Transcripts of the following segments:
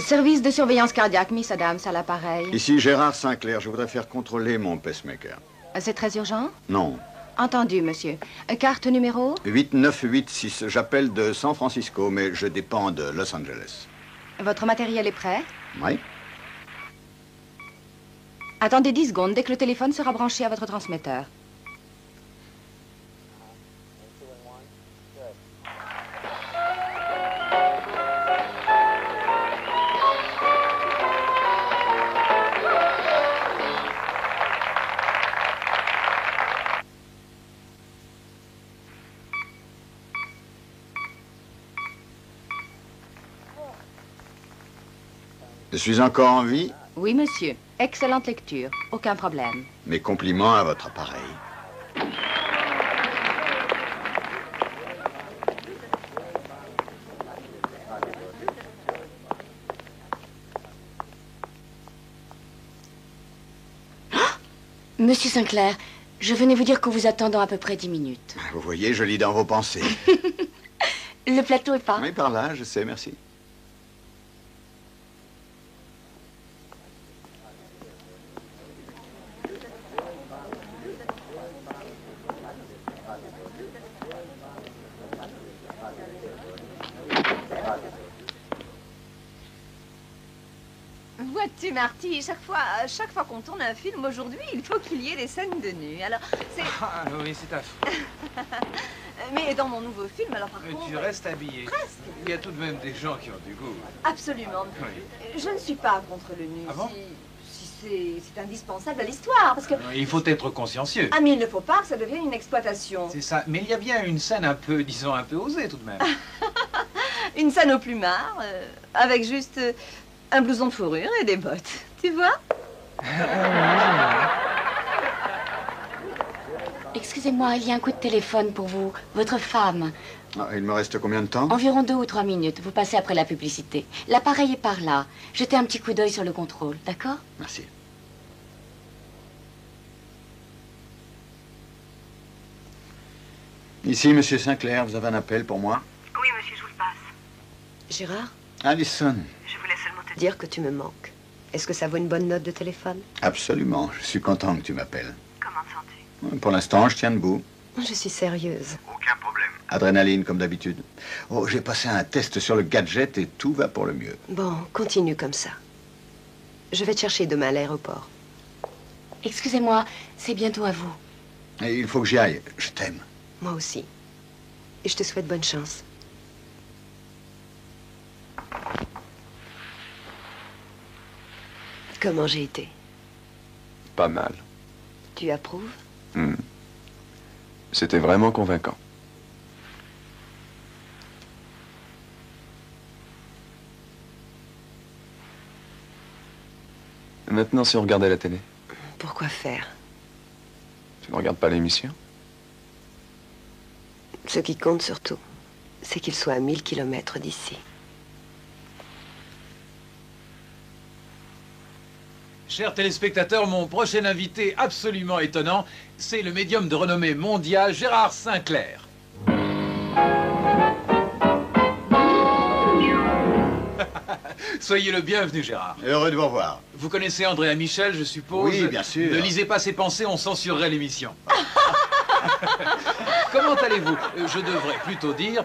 Service de surveillance cardiaque, Miss Adams, à l'appareil. Ici Gérard Sinclair, je voudrais faire contrôler mon pacemaker. C'est très urgent? Non. Entendu, monsieur. Carte numéro? 8986. J'appelle de San Francisco, mais je dépends de Los Angeles. Votre matériel est prêt? Oui. Attendez 10 secondes, dès que le téléphone sera branché à votre transmetteur. Je suis encore en vie. Oui, monsieur. Excellente lecture. Aucun problème. Mes compliments à votre appareil. Monsieur Sinclair, je venais vous dire qu'on vous attend dans à peu près 10 minutes. Vous voyez, je lis dans vos pensées. Le plateau est pas? Oui, par là, je sais, merci. Vois-tu, Marty, chaque fois qu'on tourne un film aujourd'hui, il faut qu'il y ait des scènes de nu. Alors, c'est... Ah oui, c'est affreux. Mais dans mon nouveau film, alors par contre... Tu restes habillé. Presque. Il y a tout de même des gens qui ont du goût. Absolument. Oui. Je ne suis pas contre le nu. Ah bon? Si c'est indispensable à l'histoire, parce que... Il faut être consciencieux. Ah, mais il ne faut pas que ça devienne une exploitation. C'est ça. Mais il y a bien une scène un peu, disons, un peu osée tout de même. Une scène au plumard, avec juste un blouson de fourrure et des bottes. Tu vois? Excusez-moi, il y a un coup de téléphone pour vous. Votre femme. Ah, il me reste combien de temps? Environ 2 ou 3 minutes. Vous passez après la publicité. L'appareil est par là. Jetez un petit coup d'œil sur le contrôle, d'accord? Merci. Ici, monsieur Sinclair, vous avez un appel pour moi? Oui, monsieur, je vous le passe. Gérard, Alison. Je voulais seulement te dire... dire que tu me manques. Est-ce que ça vaut une bonne note de téléphone? Absolument. Je suis content que tu m'appelles. Comment te sens-tu? Pour l'instant, je tiens debout. Je suis sérieuse. Aucun problème. Adrénaline, comme d'habitude. Oh, j'ai passé un test sur le gadget et tout va pour le mieux. Bon, continue comme ça. Je vais te chercher demain à l'aéroport. Excusez-moi, c'est bientôt à vous. Et il faut que j'y aille. Je t'aime. Moi aussi. Et je te souhaite bonne chance. Comment j'ai été? Pas mal. Tu approuves? C'était vraiment convaincant. Maintenant, si on regardait la télé, Pourquoi faire? tu ne regardes pas l'émission? Ce qui compte surtout, c'est qu'il soit à 1000 kilomètres d'ici. Chers téléspectateurs, mon prochain invité absolument étonnant, c'est le médium de renommée mondiale Gérard Sinclair. Soyez le bienvenu, Gérard. Heureux de vous revoir. Vous connaissez Andrea Michel, je suppose? Oui, bien sûr. Ne lisez pas ses pensées, on censurerait l'émission. Comment allez-vous? Je devrais plutôt dire,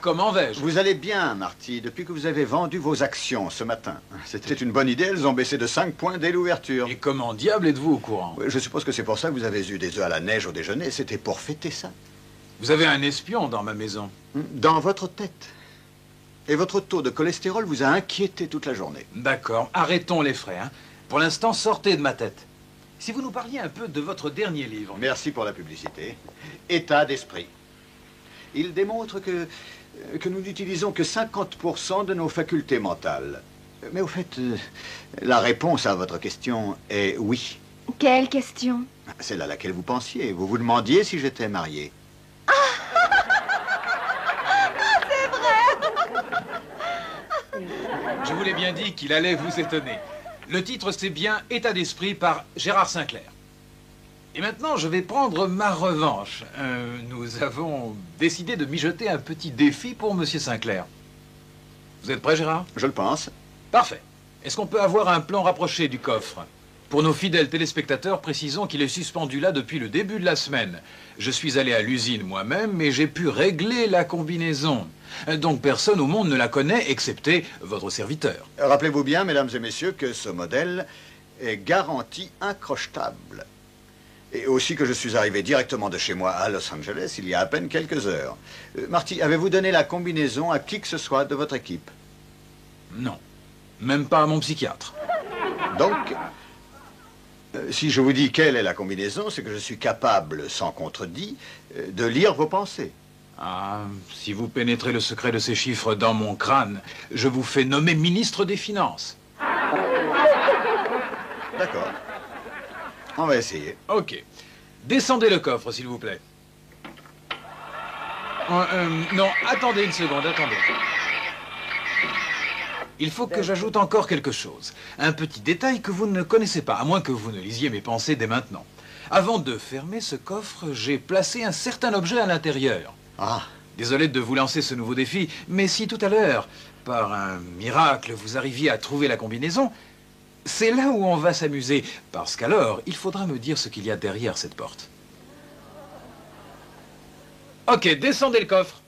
comment vais-je? Vous allez bien, Marty, depuis que vous avez vendu vos actions ce matin. C'était une bonne idée, elles ont baissé de 5 points dès l'ouverture. Et comment diable êtes-vous au courant? Oui, je suppose que c'est pour ça que vous avez eu des œufs à la neige au déjeuner. C'était pour fêter ça. Vous avez un espion dans ma maison. Dans votre tête. Et votre taux de cholestérol vous a inquiété toute la journée. D'accord, arrêtons les frais. Hein. Pour l'instant, sortez de ma tête. Si vous nous parliez un peu de votre dernier livre. Merci pour la publicité. État d'esprit. Il démontre que nous n'utilisons que 50% de nos facultés mentales. Mais au fait, la réponse à votre question est oui. Quelle question? Celle à laquelle vous pensiez. Vous vous demandiez si j'étais marié. Je vous l'ai bien dit qu'il allait vous étonner. Le titre, c'est bien État d'esprit par Gérard Sinclair. Et maintenant, je vais prendre ma revanche. Nous avons décidé de mijoter un petit défi pour Monsieur Sinclair. Vous êtes prêt, Gérard? Je le pense. Parfait. Est-ce qu'on peut avoir un plan rapproché du coffre? Pour nos fidèles téléspectateurs, précisons qu'il est suspendu là depuis le début de la semaine. Je suis allé à l'usine moi-même, mais j'ai pu régler la combinaison. Donc personne au monde ne la connaît, excepté votre serviteur. Rappelez-vous bien, mesdames et messieurs, que ce modèle est garanti incrochettable. Et aussi que je suis arrivé directement de chez moi à Los Angeles il y a à peine quelques heures. Marty, avez-vous donné la combinaison à qui que ce soit de votre équipe? Non. Même pas à mon psychiatre. Donc, si je vous dis quelle est la combinaison, c'est que je suis capable, sans contredit, de lire vos pensées. Ah, si vous pénétrez le secret de ces chiffres dans mon crâne, je vous fais nommer ministre des Finances. D'accord. On va essayer. Ok. Descendez le coffre, s'il vous plaît. Non, attendez une seconde, attendez. Il faut que j'ajoute encore quelque chose. Un petit détail que vous ne connaissez pas, à moins que vous ne lisiez mes pensées dès maintenant. Avant de fermer ce coffre, j'ai placé un certain objet à l'intérieur. Ah. Désolé de vous lancer ce nouveau défi, mais si tout à l'heure, par un miracle, vous arriviez à trouver la combinaison, c'est là où on va s'amuser, parce qu'alors, il faudra me dire ce qu'il y a derrière cette porte. Ok, descendez le coffre.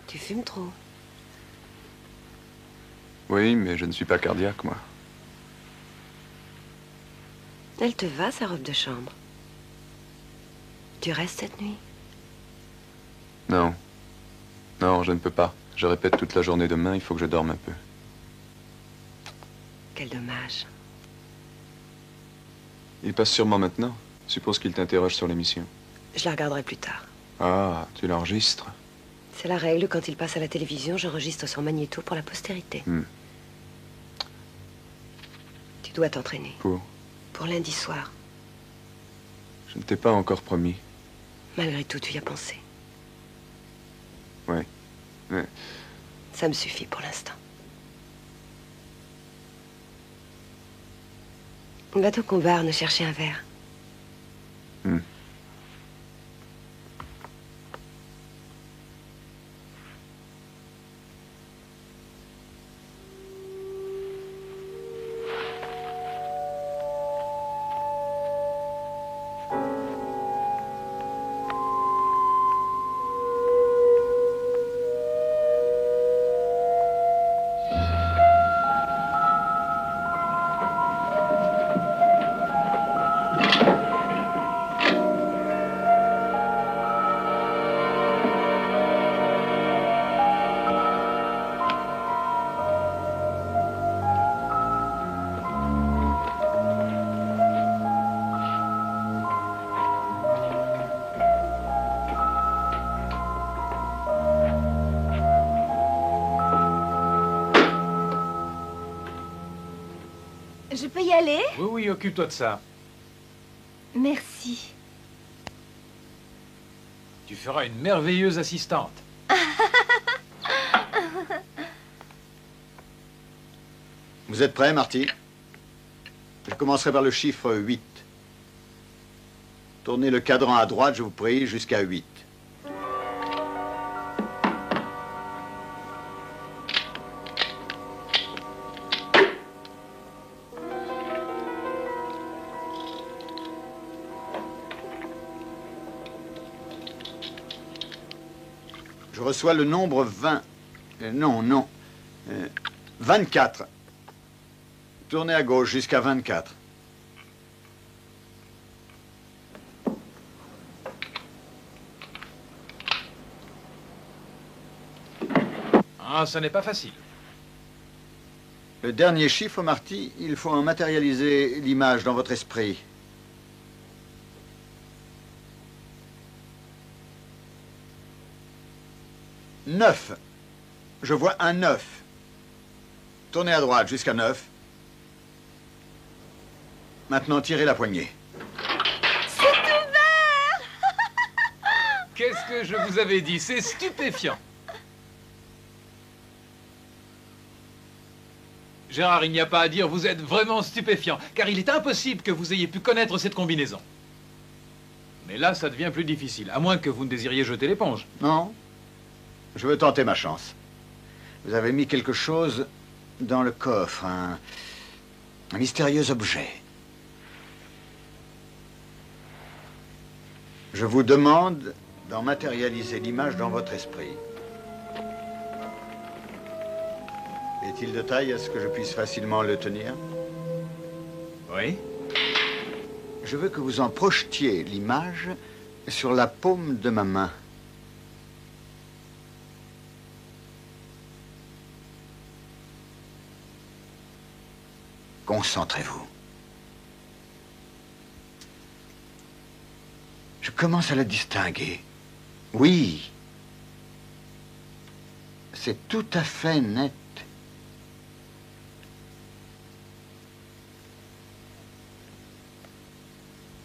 Tu fumes trop. Oui, mais je ne suis pas cardiaque, moi. Elle te va, sa robe de chambre? Tu restes cette nuit? Non. Non, je ne peux pas. Je répète toute la journée demain, il faut que je dorme un peu. Quel dommage. Il passe sûrement maintenant. Suppose qu'il t'interroge sur l'émission. Je la regarderai plus tard. Ah, tu l'enregistres? C'est la règle, quand il passe à la télévision, j'enregistre son magnéto pour la postérité. Tu dois t'entraîner. Pour lundi soir. Je ne t'ai pas encore promis. Malgré tout, tu y as pensé. Ouais. Ça me suffit pour l'instant. Va donc au bar nous chercher un verre. Je peux y aller? Oui, oui, occupe-toi de ça. Merci. Tu feras une merveilleuse assistante. Vous êtes prêt, Marty? Je commencerai par le chiffre 8. Tournez le cadran à droite, je vous prie, jusqu'à 8. Je reçois le nombre 20. Non. 24. Tournez à gauche jusqu'à 24. Ah, ça n'est pas facile. Le dernier chiffre, Marty, il faut en matérialiser l'image dans votre esprit. « 9. Je vois un 9. Tournez à droite jusqu'à 9. Maintenant, tirez la poignée. C'est ouvert! Qu'est-ce que je vous avais dit? C'est stupéfiant. Gérard, il n'y a pas à dire, vous êtes vraiment stupéfiant, car il est impossible que vous ayez pu connaître cette combinaison. Mais là, ça devient plus difficile, à moins que vous ne désiriez jeter l'éponge. Non. Je veux tenter ma chance. Vous avez mis quelque chose dans le coffre, un mystérieux objet. Je vous demande d'en matérialiser l'image dans votre esprit. Est-il de taille à ce que je puisse facilement le tenir? Oui. Je veux que vous en projetiez l'image sur la paume de ma main. Concentrez-vous. Je commence à la distinguer. Oui. C'est tout à fait net.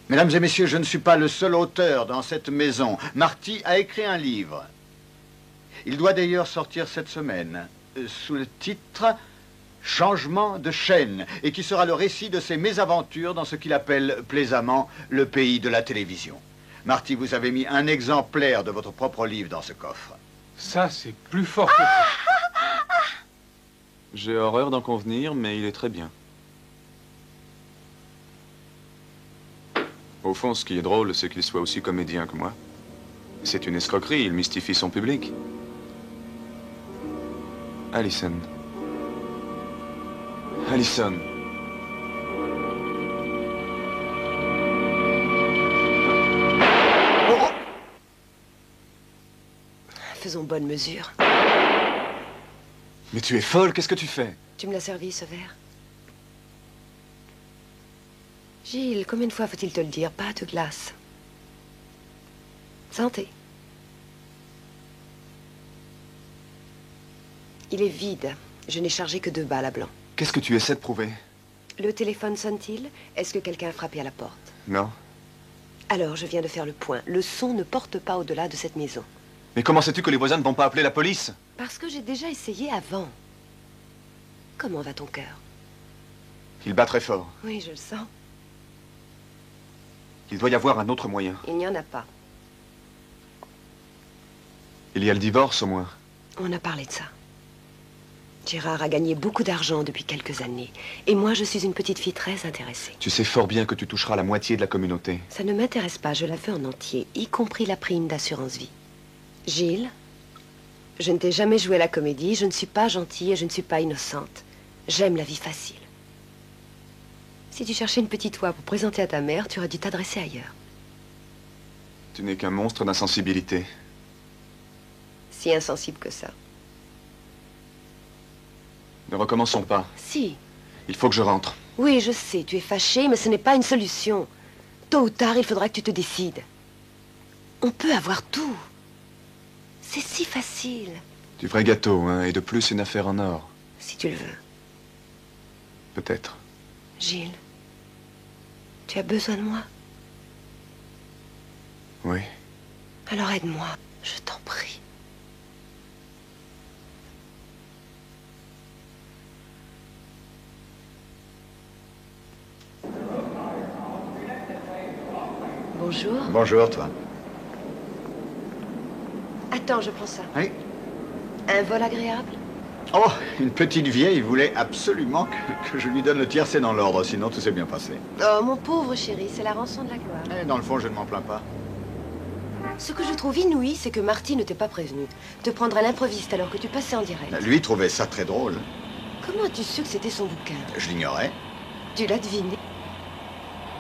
Mesdames et messieurs, je ne suis pas le seul auteur dans cette maison. Marty a écrit un livre. Il doit d'ailleurs sortir cette semaine, sous le titre « Changement de chaîne », et qui sera le récit de ses mésaventures dans ce qu'il appelle plaisamment le pays de la télévision. Marty, vous avez mis un exemplaire de votre propre livre dans ce coffre. Ça, c'est plus fort que... J'ai horreur d'en convenir, mais il est très bien. Au fond, ce qui est drôle, c'est qu'il soit aussi comédien que moi. C'est une escroquerie, il mystifie son public. Allison. Allison. Faisons bonne mesure. Mais tu es folle, qu'est-ce que tu fais? Tu me l'as servi, ce verre? Gilles, combien de fois faut-il te le dire? Pas de glace. Santé. Il est vide. Je n'ai chargé que 2 balles à blanc. Qu'est-ce que tu essaies de prouver? Le téléphone sonne-t-il? Est-ce que quelqu'un a frappé à la porte? Non. Alors, je viens de faire le point. Le son ne porte pas au-delà de cette maison. Mais comment sais-tu que les voisins ne vont pas appeler la police? Parce que j'ai déjà essayé avant. Comment va ton cœur? Il bat très fort. Oui, je le sens. Il doit y avoir un autre moyen. Il n'y en a pas. Il y a le divorce, au moins. On a parlé de ça. Gérard a gagné beaucoup d'argent depuis quelques années. Et moi, je suis une petite fille très intéressée. Tu sais fort bien que tu toucheras la moitié de la communauté. Ça ne m'intéresse pas, je la veux en entier, y compris la prime d'assurance vie. Gilles, je ne t'ai jamais joué à la comédie, je ne suis pas gentille et je ne suis pas innocente. J'aime la vie facile. Si tu cherchais une petite oie pour présenter à ta mère, tu aurais dû t'adresser ailleurs. Tu n'es qu'un monstre d'insensibilité. Si insensible que ça. Ne recommençons pas. Si. Il faut que je rentre. Oui, je sais, tu es fâché, mais ce n'est pas une solution. Tôt ou tard, il faudra que tu te décides. On peut avoir tout. C'est si facile. Du vrai gâteau, hein, et de plus une affaire en or. Si tu le veux. Peut-être. Gilles, tu as besoin de moi? Oui. Alors aide-moi, je t'en prie. Bonjour. Bonjour, toi. Attends, je prends ça. Oui. Un vol agréable? Oh, une petite vieille voulait absolument que je lui donne le tiercé dans l'ordre, sinon tout s'est bien passé. Oh, mon pauvre chéri, c'est la rançon de la gloire. Et dans le fond, je ne m'en plains pas. Ce que je trouve inouï, c'est que Marty ne t'ait pas prévenu. Te prendre à l'improviste alors que tu passais en direct. Lui trouvait ça très drôle. Comment as-tu su que c'était son bouquin? Je l'ignorais. Tu l'as deviné?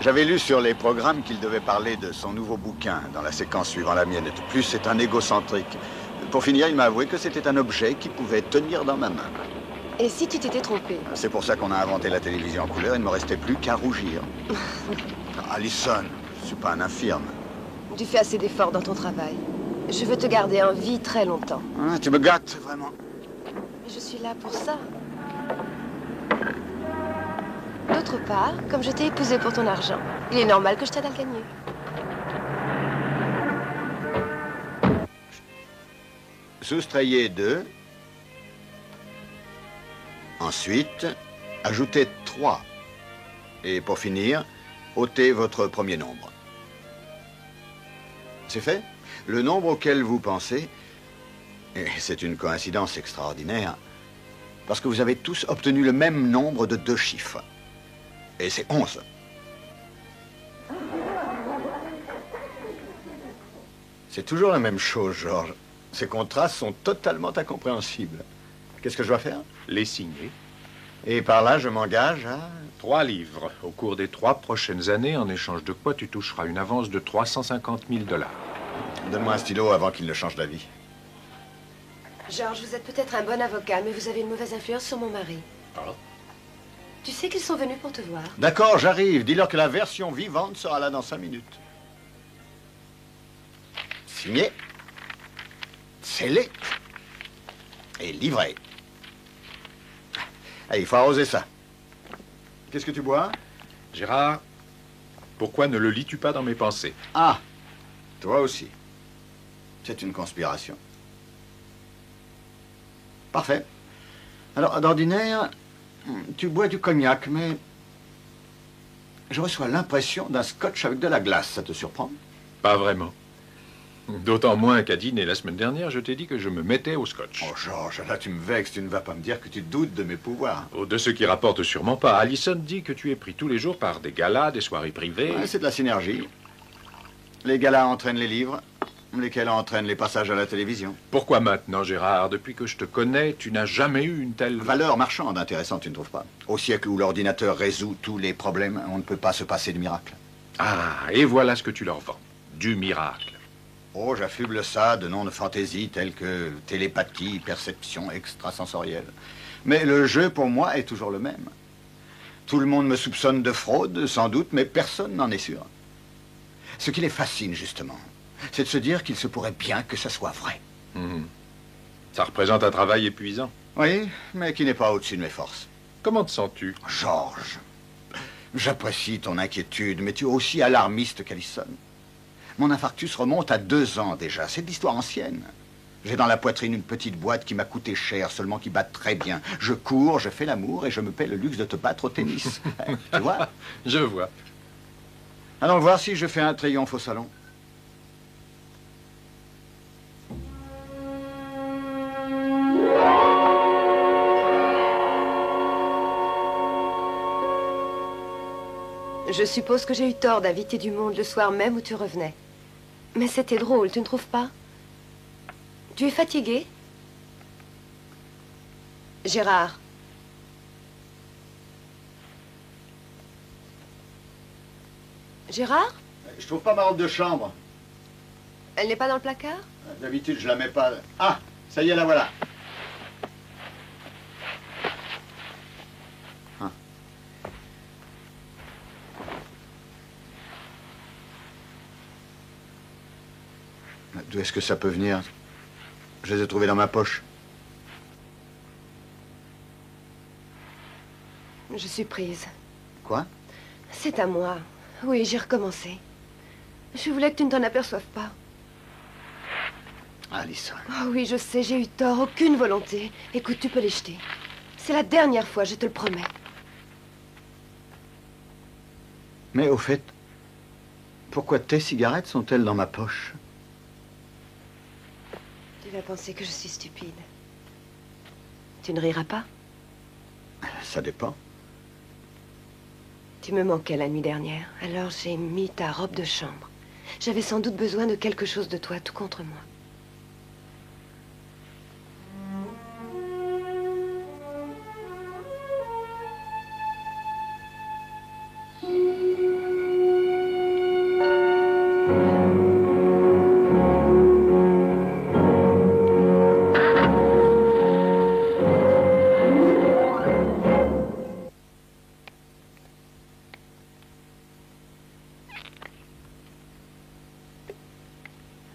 J'avais lu sur les programmes qu'il devait parler de son nouveau bouquin dans la séquence suivant la mienne. De plus, c'est un égocentrique. Pour finir, il m'a avoué que c'était un objet qui pouvait tenir dans ma main. Et si tu t'étais trompé? C'est pour ça qu'on a inventé la télévision en couleur. Il ne me restait plus qu'à rougir. Alison, je ne suis pas un infirme. Tu fais assez d'efforts dans ton travail. Je veux te garder en vie très longtemps. Ah, tu me gâtes, vraiment. Mais je suis là pour ça. D'autre part, comme je t'ai épousé pour ton argent, il est normal que je t'aide à le gagner. Soustrayez 2. Ensuite, Ajoutez 3. Et pour finir, ôtez votre premier nombre. C'est fait? Le nombre auquel vous pensez, et c'est une coïncidence extraordinaire, parce que vous avez tous obtenu le même nombre de 2 chiffres. Et c'est 11. C'est toujours la même chose, Georges. Ces contrastes sont totalement incompréhensibles. Qu'est-ce que je dois faire? Les signer. Et par là, je m'engage à... 3 livres au cours des 3 prochaines années, en échange de quoi tu toucheras une avance de 350 000 $. Donne-moi un stylo avant qu'il ne change d'avis. Georges, vous êtes peut-être un bon avocat, mais vous avez une mauvaise influence sur mon mari. Ah. Tu sais qu'ils sont venus pour te voir. D'accord, j'arrive. Dis-leur que la version vivante sera là dans 5 minutes. Signé, scellé et livré. Allez, il faut arroser ça. Qu'est-ce que tu bois? Gérard, pourquoi ne le lis-tu pas dans mes pensées? Ah, toi aussi. C'est une conspiration. Parfait. Alors, d'ordinaire, tu bois du cognac, mais je reçois l'impression d'un scotch avec de la glace. Ça te surprend? Pas vraiment. D'autant moins qu'à dîner la semaine dernière, je t'ai dit que je me mettais au scotch. Oh, Georges, là, tu me vexes. Tu ne vas pas me dire que tu doutes de mes pouvoirs. Oh, de ce qui rapporte sûrement pas. Allison dit que tu es pris tous les jours par des galas, des soirées privées. Ouais, c'est de la synergie. Les galas entraînent les livres, lesquels entraînent les passages à la télévision. Pourquoi maintenant, Gérard? Depuis que je te connais, tu n'as jamais eu une telle... Valeur marchande intéressante, tu ne trouves pas? Au siècle où l'ordinateur résout tous les problèmes, on ne peut pas se passer de miracle. Ah, et voilà ce que tu leur vends. Du miracle. Oh, j'affuble ça de noms de fantaisie tels que télépathie, perception extrasensorielle. Mais le jeu, pour moi, est toujours le même. Tout le monde me soupçonne de fraude, sans doute, mais personne n'en est sûr. Ce qui les fascine, justement, c'est de se dire qu'il se pourrait bien que ça soit vrai. Ça représente un travail épuisant. Oui, mais qui n'est pas au-dessus de mes forces. Comment te sens-tu? Georges, j'apprécie ton inquiétude, mais tu es aussi alarmiste qu'Allison. Mon infarctus remonte à 2 ans déjà. C'est de l'histoire ancienne. J'ai dans la poitrine une petite boîte qui m'a coûté cher, seulement qui bat très bien. Je cours, je fais l'amour et je me paie le luxe de te battre au tennis. Tu vois? Je vois. Allons voir si je fais un triomphe au salon. Je suppose que j'ai eu tort d'inviter du monde le soir même où tu revenais. Mais c'était drôle, tu ne trouves pas? Tu es fatigué? Gérard. Gérard? Je trouve pas ma robe de chambre. Elle n'est pas dans le placard? D'habitude, je la mets pas. Ah, ça y est, la voilà. D'où est-ce que ça peut venir? Je les ai trouvés dans ma poche. Je suis prise. Quoi? C'est à moi. Oui, j'ai recommencé. Je voulais que tu ne t'en aperçoives pas. Allison. Oh oui, je sais, j'ai eu tort. Aucune volonté. Écoute, tu peux les jeter. C'est la dernière fois, je te le promets. Mais au fait, pourquoi tes cigarettes sont-elles dans ma poche? Tu vas penser que je suis stupide. Tu ne riras pas? Ça dépend. Tu me manquais la nuit dernière, alors j'ai mis ta robe de chambre. J'avais sans doute besoin de quelque chose de toi, tout contre moi.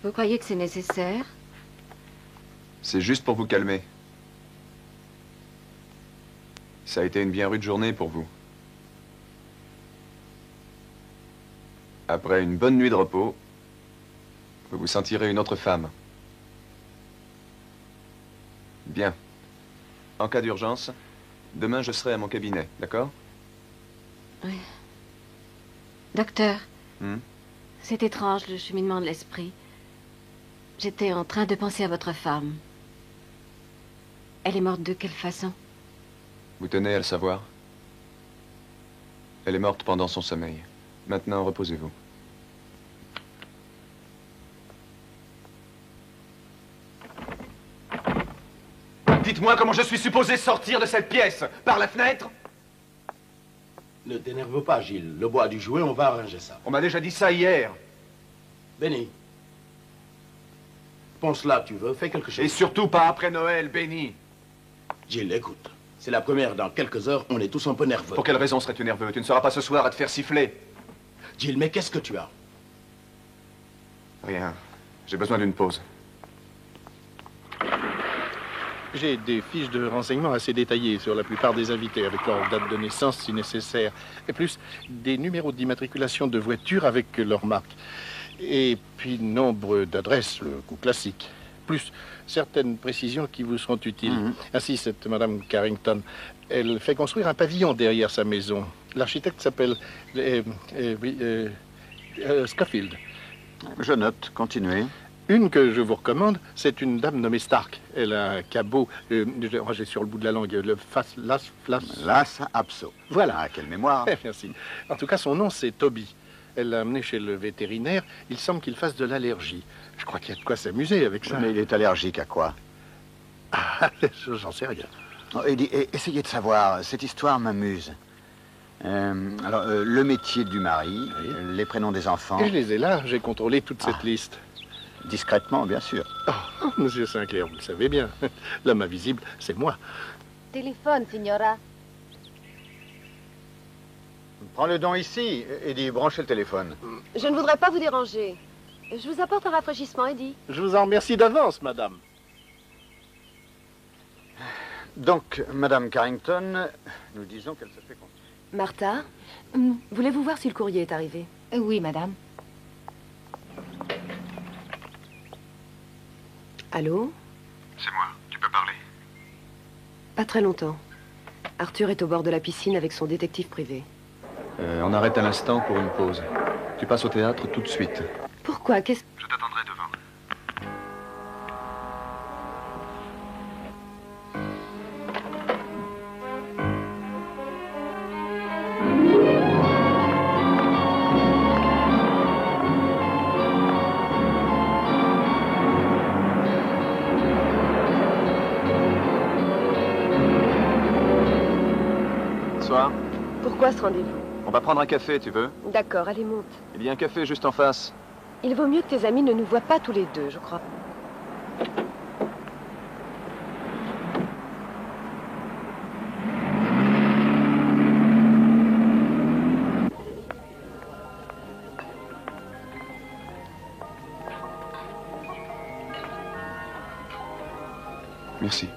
Vous croyez que c'est nécessaire? C'est juste pour vous calmer. Ça a été une bien rude journée pour vous. Après une bonne nuit de repos, vous vous sentirez une autre femme. Bien. En cas d'urgence, Demain, je serai à mon cabinet, d'accord? Oui. Docteur, Hmm? c'est étrange le cheminement de l'esprit. J'étais en train de penser à votre femme. Elle est morte de quelle façon? Vous tenez à le savoir? Elle est morte pendant son sommeil. Maintenant, reposez-vous. Dites-moi comment je suis supposé sortir de cette pièce? Par la fenêtre? Ne t'énerve pas, Gilles. Le bois du jouet, on va arranger ça. On m'a déjà dit ça hier. Benny. Pense là, tu veux, fais quelque chose. Et surtout pas après Noël, Benny. Gilles, écoute. C'est la première dans quelques heures, on est tous un peu nerveux. Pour quelle raison serais-tu nerveux? Tu ne seras pas ce soir à te faire siffler. Gilles, mais qu'est-ce que tu as? Rien. J'ai besoin d'une pause. J'ai des fiches de renseignements assez détaillées sur la plupart des invités, avec leur date de naissance si nécessaire, et plus des numéros d'immatriculation de voitures avec leur marque. Et puis nombre d'adresses, le coup classique. Plus certaines précisions qui vous seront utiles. Ainsi, cette Madame Carrington, elle fait construire un pavillon derrière sa maison. L'architecte s'appelle Scofield. Je note, continuez. Une que je vous recommande, c'est une dame nommée Stark. Elle a un cabot, j'ai sur le bout de la langue, le Las Apso. Voilà. Ah, quelle mémoire. Merci. En tout cas, son nom, c'est Toby. Elle l'a amené chez le vétérinaire. Il semble qu'il fasse de l'allergie. Je crois qu'il y a de quoi s'amuser avec ça. Mais il est allergique à quoi? Ah, j'en sais rien. Oh, essayez de savoir, cette histoire m'amuse. Le métier du mari, les prénoms des enfants... Et je les ai là, j'ai contrôlé toute cette liste. Discrètement, bien sûr. Oh, monsieur Sinclair, vous le savez bien. L'homme invisible, c'est moi. Téléphone, signora. Prends le don ici, Eddie, branchez le téléphone. Je ne voudrais pas vous déranger. Je vous apporte un rafraîchissement, Eddie. Je vous en remercie d'avance, madame. Donc, Madame Carrington, nous disons qu'elle se fait compte. Martha, voulez-vous voir si le courrier est arrivé? Oui, madame. Allô? C'est moi, tu peux parler. Pas très longtemps. Arthur est au bord de la piscine avec son détective privé. On arrête à l'instant pour une pause. Tu passes au théâtre tout de suite. Pourquoi? Qu'est-ce... Je t'attendrai devant. Bonsoir. Pourquoi ce rendez-vous? On va prendre un café, tu veux? D'accord, allez, monte. Il y a un café juste en face. Il vaut mieux que tes amis ne nous voient pas tous les deux, je crois. Merci.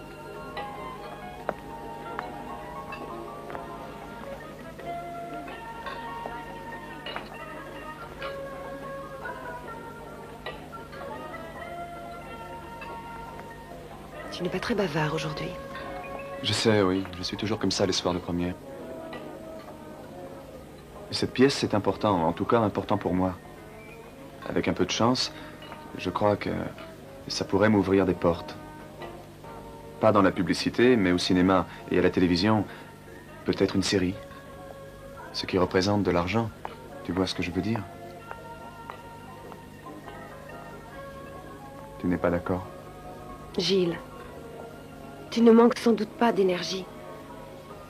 Tu n'es pas très bavard aujourd'hui. Je sais, oui. Je suis toujours comme ça les soirs de première. Mais cette pièce, c'est important. En tout cas, important pour moi. Avec un peu de chance, je crois que ça pourrait m'ouvrir des portes. Pas dans la publicité, mais au cinéma et à la télévision. Peut-être une série. Ce qui représente de l'argent. Tu vois ce que je veux dire? Tu n'es pas d'accord? Gilles, tu ne manques sans doute pas d'énergie.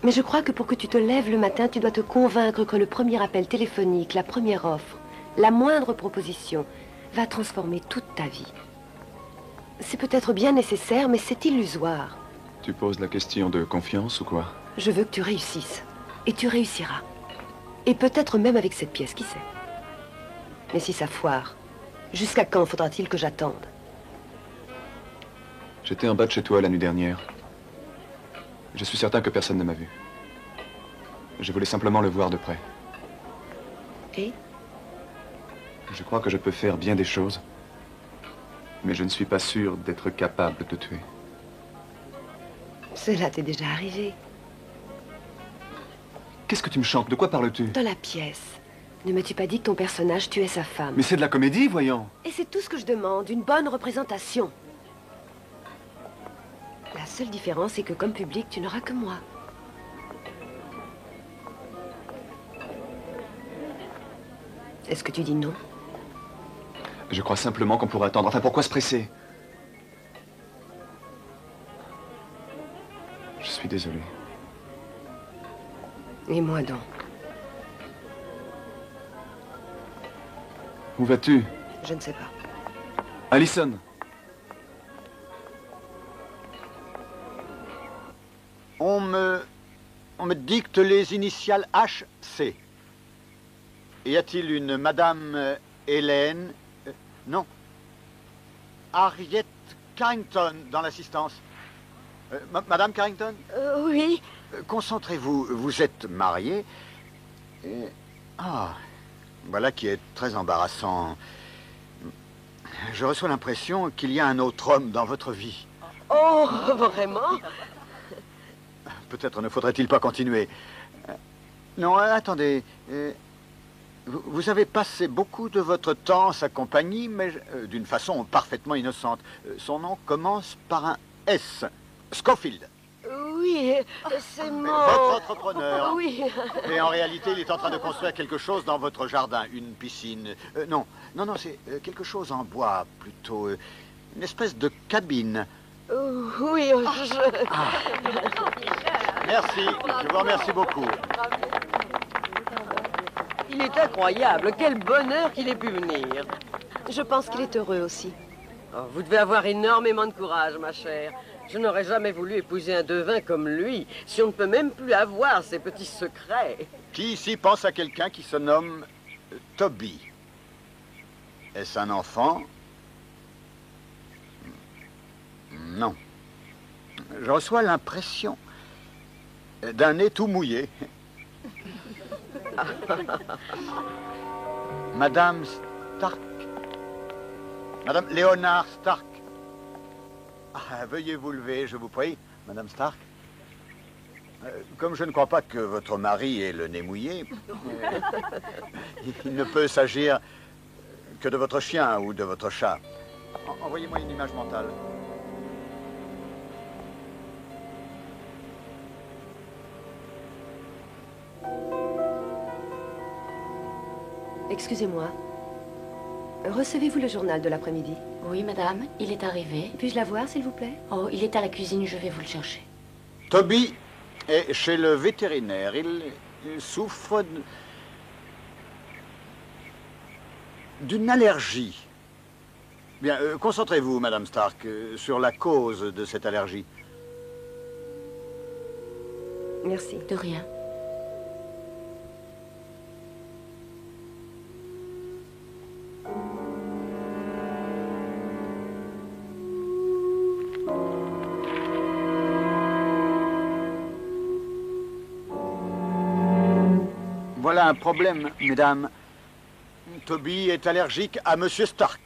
Mais je crois que pour que tu te lèves le matin, tu dois te convaincre que le premier appel téléphonique, la première offre, la moindre proposition, va transformer toute ta vie. C'est peut-être bien nécessaire, mais c'est illusoire. Tu poses la question de confiance ou quoi? Je veux que tu réussisses. Et tu réussiras. Et peut-être même avec cette pièce, qui sait. Mais si ça foire, jusqu'à quand faudra-t-il que j'attende? J'étais en bas de chez toi la nuit dernière. Je suis certain que personne ne m'a vu. Je voulais simplement le voir de près. Et? Je crois que je peux faire bien des choses. Mais je ne suis pas sûr d'être capable de te tuer. Cela t'est déjà arrivé. Qu'est-ce que tu me chantes? De quoi parles-tu? Dans la pièce. Ne m'as-tu pas dit que ton personnage tuait sa femme? Mais c'est de la comédie, voyons. Et c'est tout ce que je demande, une bonne représentation. La seule différence, c'est que comme public, tu n'auras que moi. Est-ce que tu dis non? Je crois simplement qu'on pourrait attendre. Enfin, pourquoi se presser? Je suis désolé. Et moi donc? Où vas-tu? Je ne sais pas. Alison. On me dicte les initiales HC. Y a-t-il une Madame Hélène non. Harriet Carrington dans l'assistance. Madame Carrington? Oui. Concentrez-vous. Vous êtes mariée. Ah, voilà qui est très embarrassant. Je reçois l'impression qu'il y a un autre homme dans votre vie. Oh, vraiment? Peut-être ne faudrait-il pas continuer. Non, attendez. Vous avez passé beaucoup de votre temps en sa compagnie, mais d'une façon parfaitement innocente. Son nom commence par un S. Scofield. Oui, c'est mon... Votre entrepreneur. Oui. Et en réalité, il est en train de construire quelque chose dans votre jardin. Une piscine. Non, c'est quelque chose en bois, plutôt. Une espèce de cabine. Oui, je... Ah. Merci, je vous remercie beaucoup. Il est incroyable, quel bonheur qu'il ait pu venir. Je pense qu'il est heureux aussi. Oh, vous devez avoir énormément de courage, ma chère. Je n'aurais jamais voulu épouser un devin comme lui, si on ne peut même plus avoir ses petits secrets. Qui ici pense à quelqu'un qui se nomme Toby? Est-ce un enfant? Non. Je reçois l'impression d'un nez tout mouillé. Madame Stark. Madame Léonard Stark. Ah, veuillez vous lever, je vous prie, Madame Stark. Comme je ne crois pas que votre mari ait le nez mouillé, il ne peut s'agir que de votre chien ou de votre chat. Envoyez-moi une image mentale. Excusez-moi. Recevez-vous le journal de l'après-midi? Oui, madame, il est arrivé. Puis-je la voir, s'il vous plaît? Oh, il est à la cuisine, je vais vous le chercher. Toby est chez le vétérinaire. Il souffre d'une allergie. Bien, concentrez-vous, Madame Stark, sur la cause de cette allergie. Merci. De rien. Voilà un problème, mesdames. Toby est allergique à Monsieur Stark.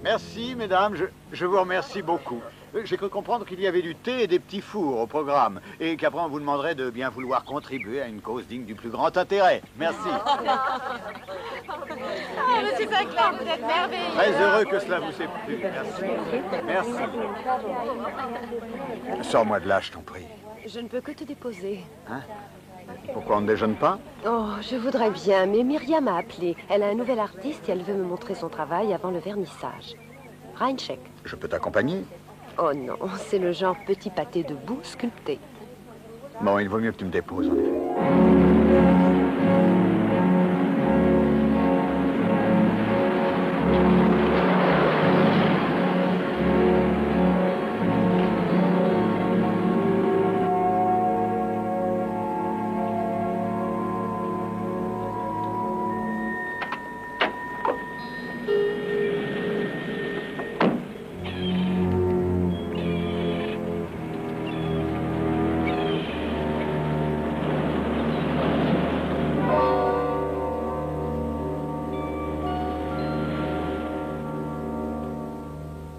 Merci, mesdames, je vous remercie beaucoup. J'ai cru comprendre qu'il y avait du thé et des petits fours au programme, et qu'après on vous demanderait de bien vouloir contribuer à une cause digne du plus grand intérêt. Merci. Monsieur Sinclair, vous êtes merveilleux. Très heureux que cela vous ait plu. Merci. Merci. Sors-moi de là, je t'en prie. Je ne peux que te déposer. Hein? Pourquoi on ne déjeune pas? Oh, je voudrais bien, mais Myriam m'a appelé. Elle a un nouvel artiste et elle veut me montrer son travail avant le vernissage. Reincheck. Je peux t'accompagner? Oh non, c'est le genre petit pâté de boue sculpté. Bon, il vaut mieux que tu me déposes, en effet.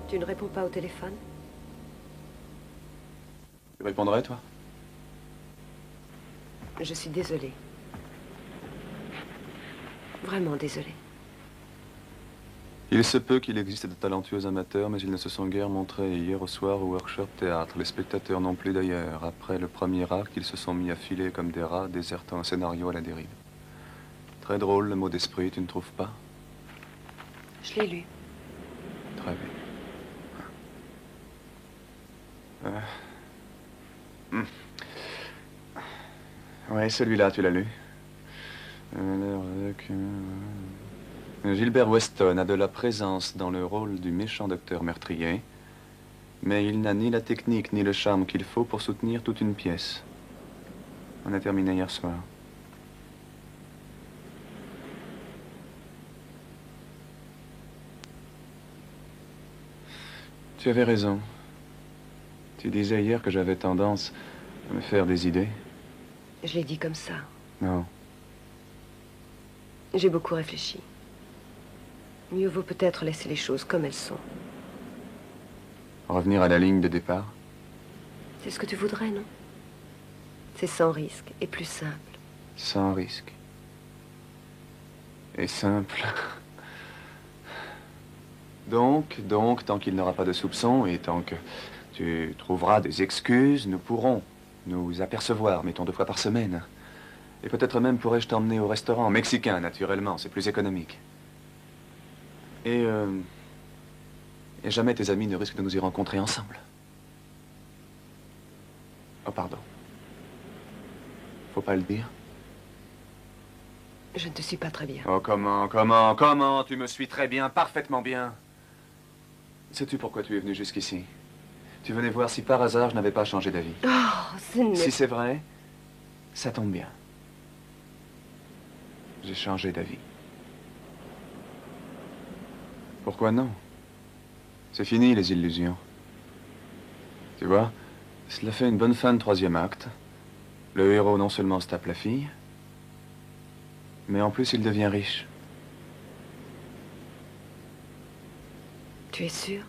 Tu ne réponds pas au téléphone? Tu répondrais, toi? Je suis désolée. Vraiment désolée. Il se peut qu'il existe de talentueux amateurs, mais ils ne se sont guère montrés hier au soir au workshop théâtre. Les spectateurs non plus d'ailleurs. Après le premier acte, ils se sont mis à filer comme des rats, désertant un scénario à la dérive. Très drôle, le mot d'esprit, tu ne trouves pas? Je l'ai lu. Très bien. Ouais, celui-là, tu l'as lu. Gilbert Weston a de la présence dans le rôle du méchant docteur meurtrier, mais il n'a ni la technique ni le charme qu'il faut pour soutenir toute une pièce. On a terminé hier soir. Tu avais raison. Tu disais hier que j'avais tendance à me faire des idées. Je l'ai dit comme ça. Non. J'ai beaucoup réfléchi. Mieux vaut peut-être laisser les choses comme elles sont. Revenir à la ligne de départ? C'est ce que tu voudrais, non? C'est sans risque et plus simple. Sans risque. Et simple. Donc, tant qu'il n'aura pas de soupçons et tant que tu trouveras des excuses, nous pourrons nous apercevoir, mettons 2 fois par semaine. Et peut-être même pourrais-je t'emmener au restaurant mexicain, naturellement, c'est plus économique. Et jamais tes amis ne risquent de nous y rencontrer ensemble. Oh, pardon. Faut pas le dire. Je ne te suis pas très bien. Oh, comment? Tu me suis très bien, parfaitement bien. Sais-tu pourquoi tu es venu jusqu'ici? Tu venais voir si par hasard je n'avais pas changé d'avis. Oh, si c'est vrai, ça tombe bien. J'ai changé d'avis. Pourquoi non? C'est fini, les illusions. Tu vois, cela fait une bonne fin de 3e acte. Le héros non seulement se tape la fille, mais en plus il devient riche. Tu es sûr?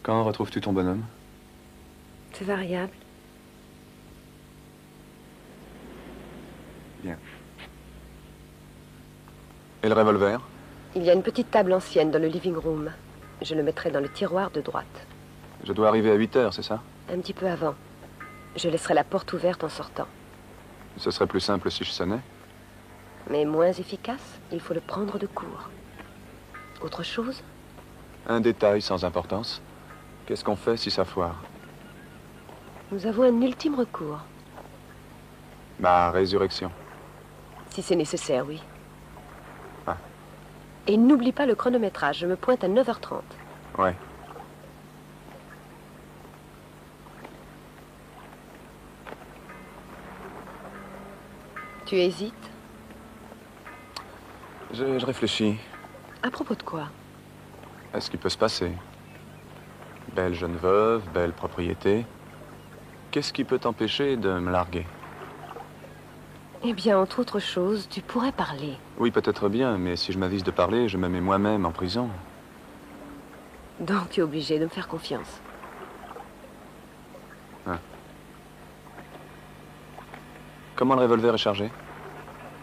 Quand retrouves-tu ton bonhomme? C'est variable. Bien. Et le revolver? Il y a une petite table ancienne dans le living room. Je le mettrai dans le tiroir de droite. Je dois arriver à 8 heures, c'est ça? Un petit peu avant. Je laisserai la porte ouverte en sortant. Ce serait plus simple si je sonnais. Mais moins efficace, il faut le prendre de court. Autre chose? Un détail sans importance. Qu'est-ce qu'on fait si ça foire? Nous avons un ultime recours. Ma résurrection. Si c'est nécessaire, oui. Ah. Et n'oublie pas le chronométrage. Je me pointe à 9h30. Ouais. Tu hésites? Je réfléchis. À propos de quoi? À ce qui peut se passer. Belle jeune veuve, belle propriété. Qu'est-ce qui peut t'empêcher de me larguer? Eh bien, entre autres choses, tu pourrais parler. Oui, peut-être bien, mais si je m'avise de parler, je me mets moi-même en prison. Donc, tu es obligé de me faire confiance. Ah. Comment le revolver est chargé?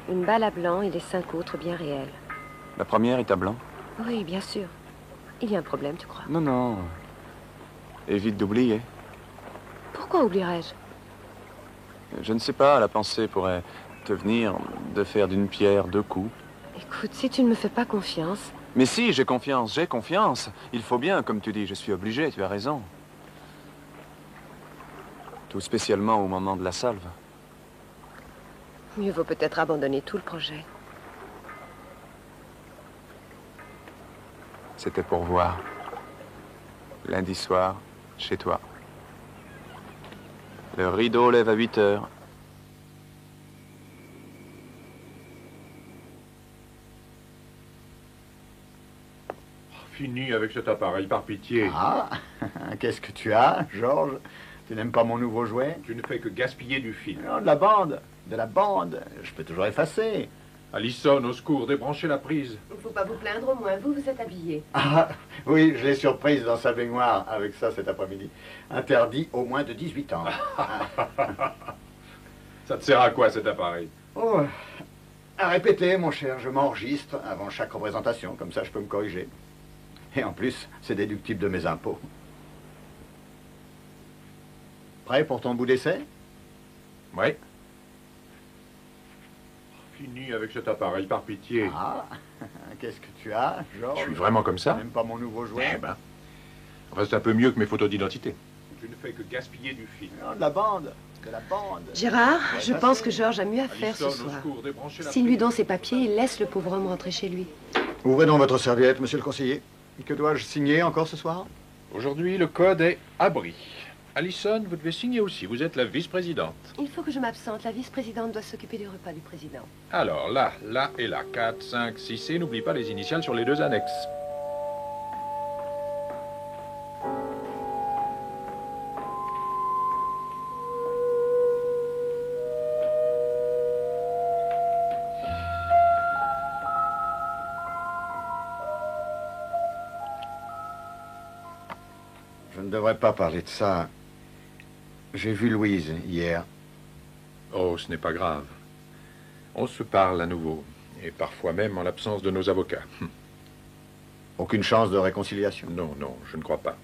Une balle à blanc et les 5 autres bien réelles. La première est à blanc? Oui, bien sûr. Il y a un problème, tu crois? Non, non. Évite d'oublier. Pourquoi oublierais-je? Je ne sais pas, la pensée pourrait te venir de faire d'une pierre 2 coups. Écoute, si tu ne me fais pas confiance... Mais si, j'ai confiance, j'ai confiance. Il faut bien, comme tu dis, je suis obligé, tu as raison. Tout spécialement au moment de la salve. Mieux vaut peut-être abandonner tout le projet. C'était pour voir. Lundi soir, chez toi. Le rideau lève à 8 heures. Fini avec cet appareil, par pitié. Ah, qu'est-ce que tu as, Georges? Tu n'aimes pas mon nouveau jouet? Tu ne fais que gaspiller du film. Non, de la bande. De la bande. Je peux toujours effacer. Alison, au secours, débranchez la prise. Il ne faut pas vous plaindre, au moins vous, vous êtes habillé. Ah, oui, je l'ai surprise dans sa baignoire avec ça cet après-midi. Interdit au moins de 18 ans. Ça te sert à quoi, cet appareil? Oh, à répéter, mon cher, je m'enregistre avant chaque représentation, comme ça je peux me corriger. Et en plus, c'est déductible de mes impôts. Prêt pour ton bout d'essai? Oui. Fini avec cet appareil, par pitié. Ah, qu'est-ce que tu as, Georges? Je suis vraiment comme ça? Même pas mon nouveau jouet? Eh ben, enfin, c'est un peu mieux que mes photos d'identité. Tu ne fais que gaspiller du film. Non, de la bande, de la bande. Gérard, Ouais, je ça, pense c'est- que Georges a mieux à faire ce Alison, au soir. secours, débranchez la S'il lui prise. donne ses papiers, il laisse le pauvre homme rentrer chez lui. Ouvrez donc votre serviette, monsieur le conseiller. Que dois-je signer encore ce soir? Aujourd'hui, le code est abri. Alison, vous devez signer aussi. Vous êtes la vice-présidente. Il faut que je m'absente. La vice-présidente doit s'occuper du repas du président. Alors, là et là. 4, 5, 6 et n'oublie pas les initiales sur les 2 annexes. Je ne devrais pas parler de ça. J'ai vu Louise hier. Oh, ce n'est pas grave. On se parle à nouveau. Et parfois même en l'absence de nos avocats. Aucune chance de réconciliation? Non, non, je ne crois pas.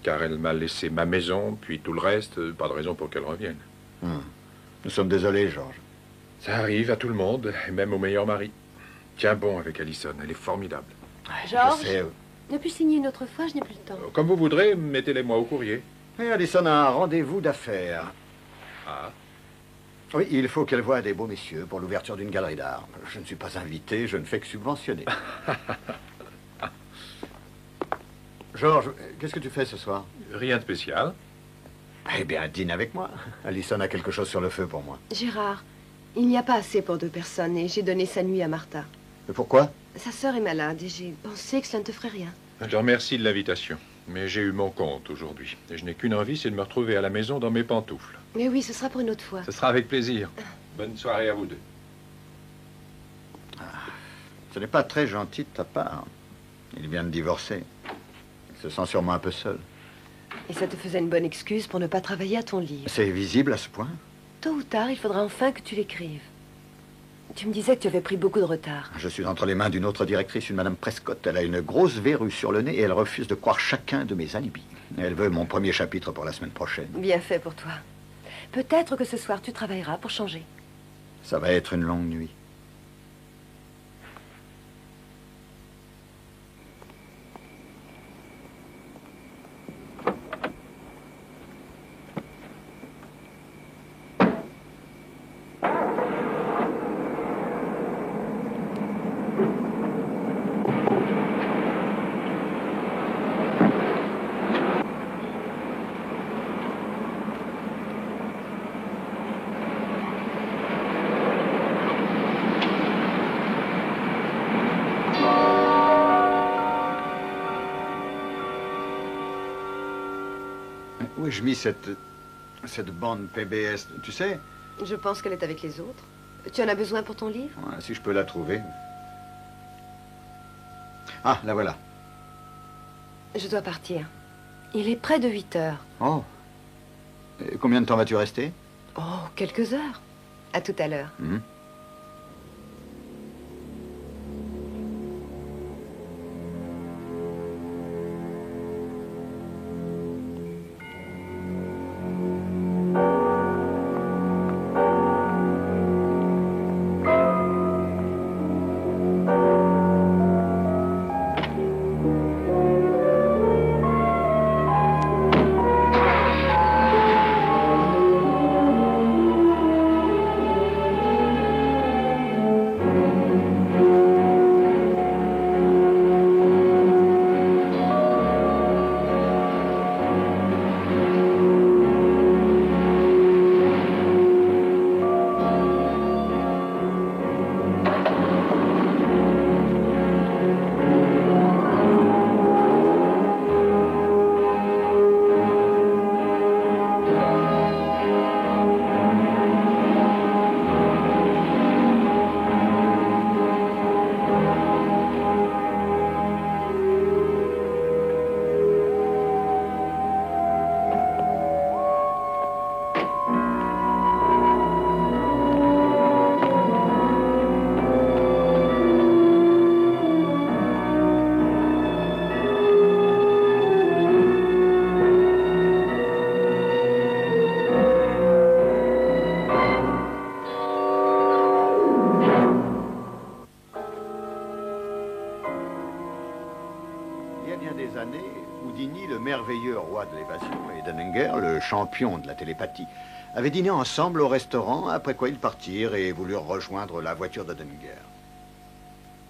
Car elle m'a laissé ma maison, puis tout le reste, pas de raison pour qu'elle revienne. Nous sommes désolés, Georges. Ça arrive à tout le monde, et même au meilleur mari. Tiens bon avec Alison, elle est formidable. Georges, Je sais. ne puis signer une autre fois, je n'ai plus le temps. Comme vous voudrez, mettez-les moi au courrier. Et Alison a un rendez-vous d'affaires. Ah. Oui, il faut qu'elle voie des beaux messieurs pour l'ouverture d'une galerie d'art. Je ne suis pas invité, je ne fais que subventionner. Georges, qu'est-ce que tu fais ce soir? Rien de spécial. Eh bien, dîne avec moi. Alison a quelque chose sur le feu pour moi. Gérard, il n'y a pas assez pour 2 personnes et j'ai donné sa nuit à Martha. Et pourquoi? Sa sœur est malade et j'ai pensé que cela ne te ferait rien. Je remercie de l'invitation. Mais j'ai eu mon compte aujourd'hui. Et je n'ai qu'une envie, c'est de me retrouver à la maison dans mes pantoufles. Mais oui, ce sera pour une autre fois. Ce sera avec plaisir. Bonne soirée à vous deux. Ce n'est pas très gentil de ta part. Il vient de divorcer. Il se sent sûrement un peu seul. Et ça te faisait une bonne excuse pour ne pas travailler à ton livre. C'est visible à ce point? Tôt ou tard, il faudra enfin que tu l'écrives. Tu me disais que tu avais pris beaucoup de retard. Je suis entre les mains d'une autre directrice, une Madame Prescott. Elle a une grosse verrue sur le nez et elle refuse de croire chacun de mes alibis. Elle veut mon premier chapitre pour la semaine prochaine. Bien fait pour toi. Peut-être que ce soir, tu travailleras pour changer. Ça va être une longue nuit. Où ai-je mis cette bande PBS? Tu sais, Je pense qu'elle est avec les autres. Tu en as besoin pour ton livre? voilà, si je peux la trouver. Ah, la voilà. Je dois partir. Il est près de 8 heures. Oh. Et combien de temps vas-tu rester? Oh, quelques heures. À tout à l'heure. Mhm. a bien des années, Houdini, le merveilleux roi de l'évasion, et Dunninger, le champion de la télépathie, avaient dîné ensemble au restaurant, après quoi ils partirent et voulurent rejoindre la voiture de Dunninger.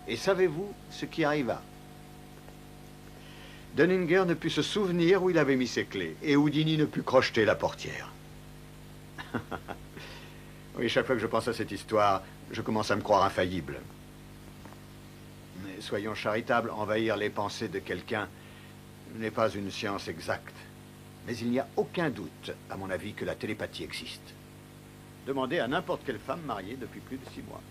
Et savez-vous ce qui arriva? Dunninger ne put se souvenir où il avait mis ses clés, et Houdini ne put crocheter la portière. Oui, chaque fois que je pense à cette histoire, je commence à me croire infaillible. Mais soyons charitables, envahir les pensées de quelqu'un n'est pas une science exacte. Mais il n'y a aucun doute, à mon avis, que la télépathie existe. Demandez à n'importe quelle femme mariée depuis plus de 6 mois.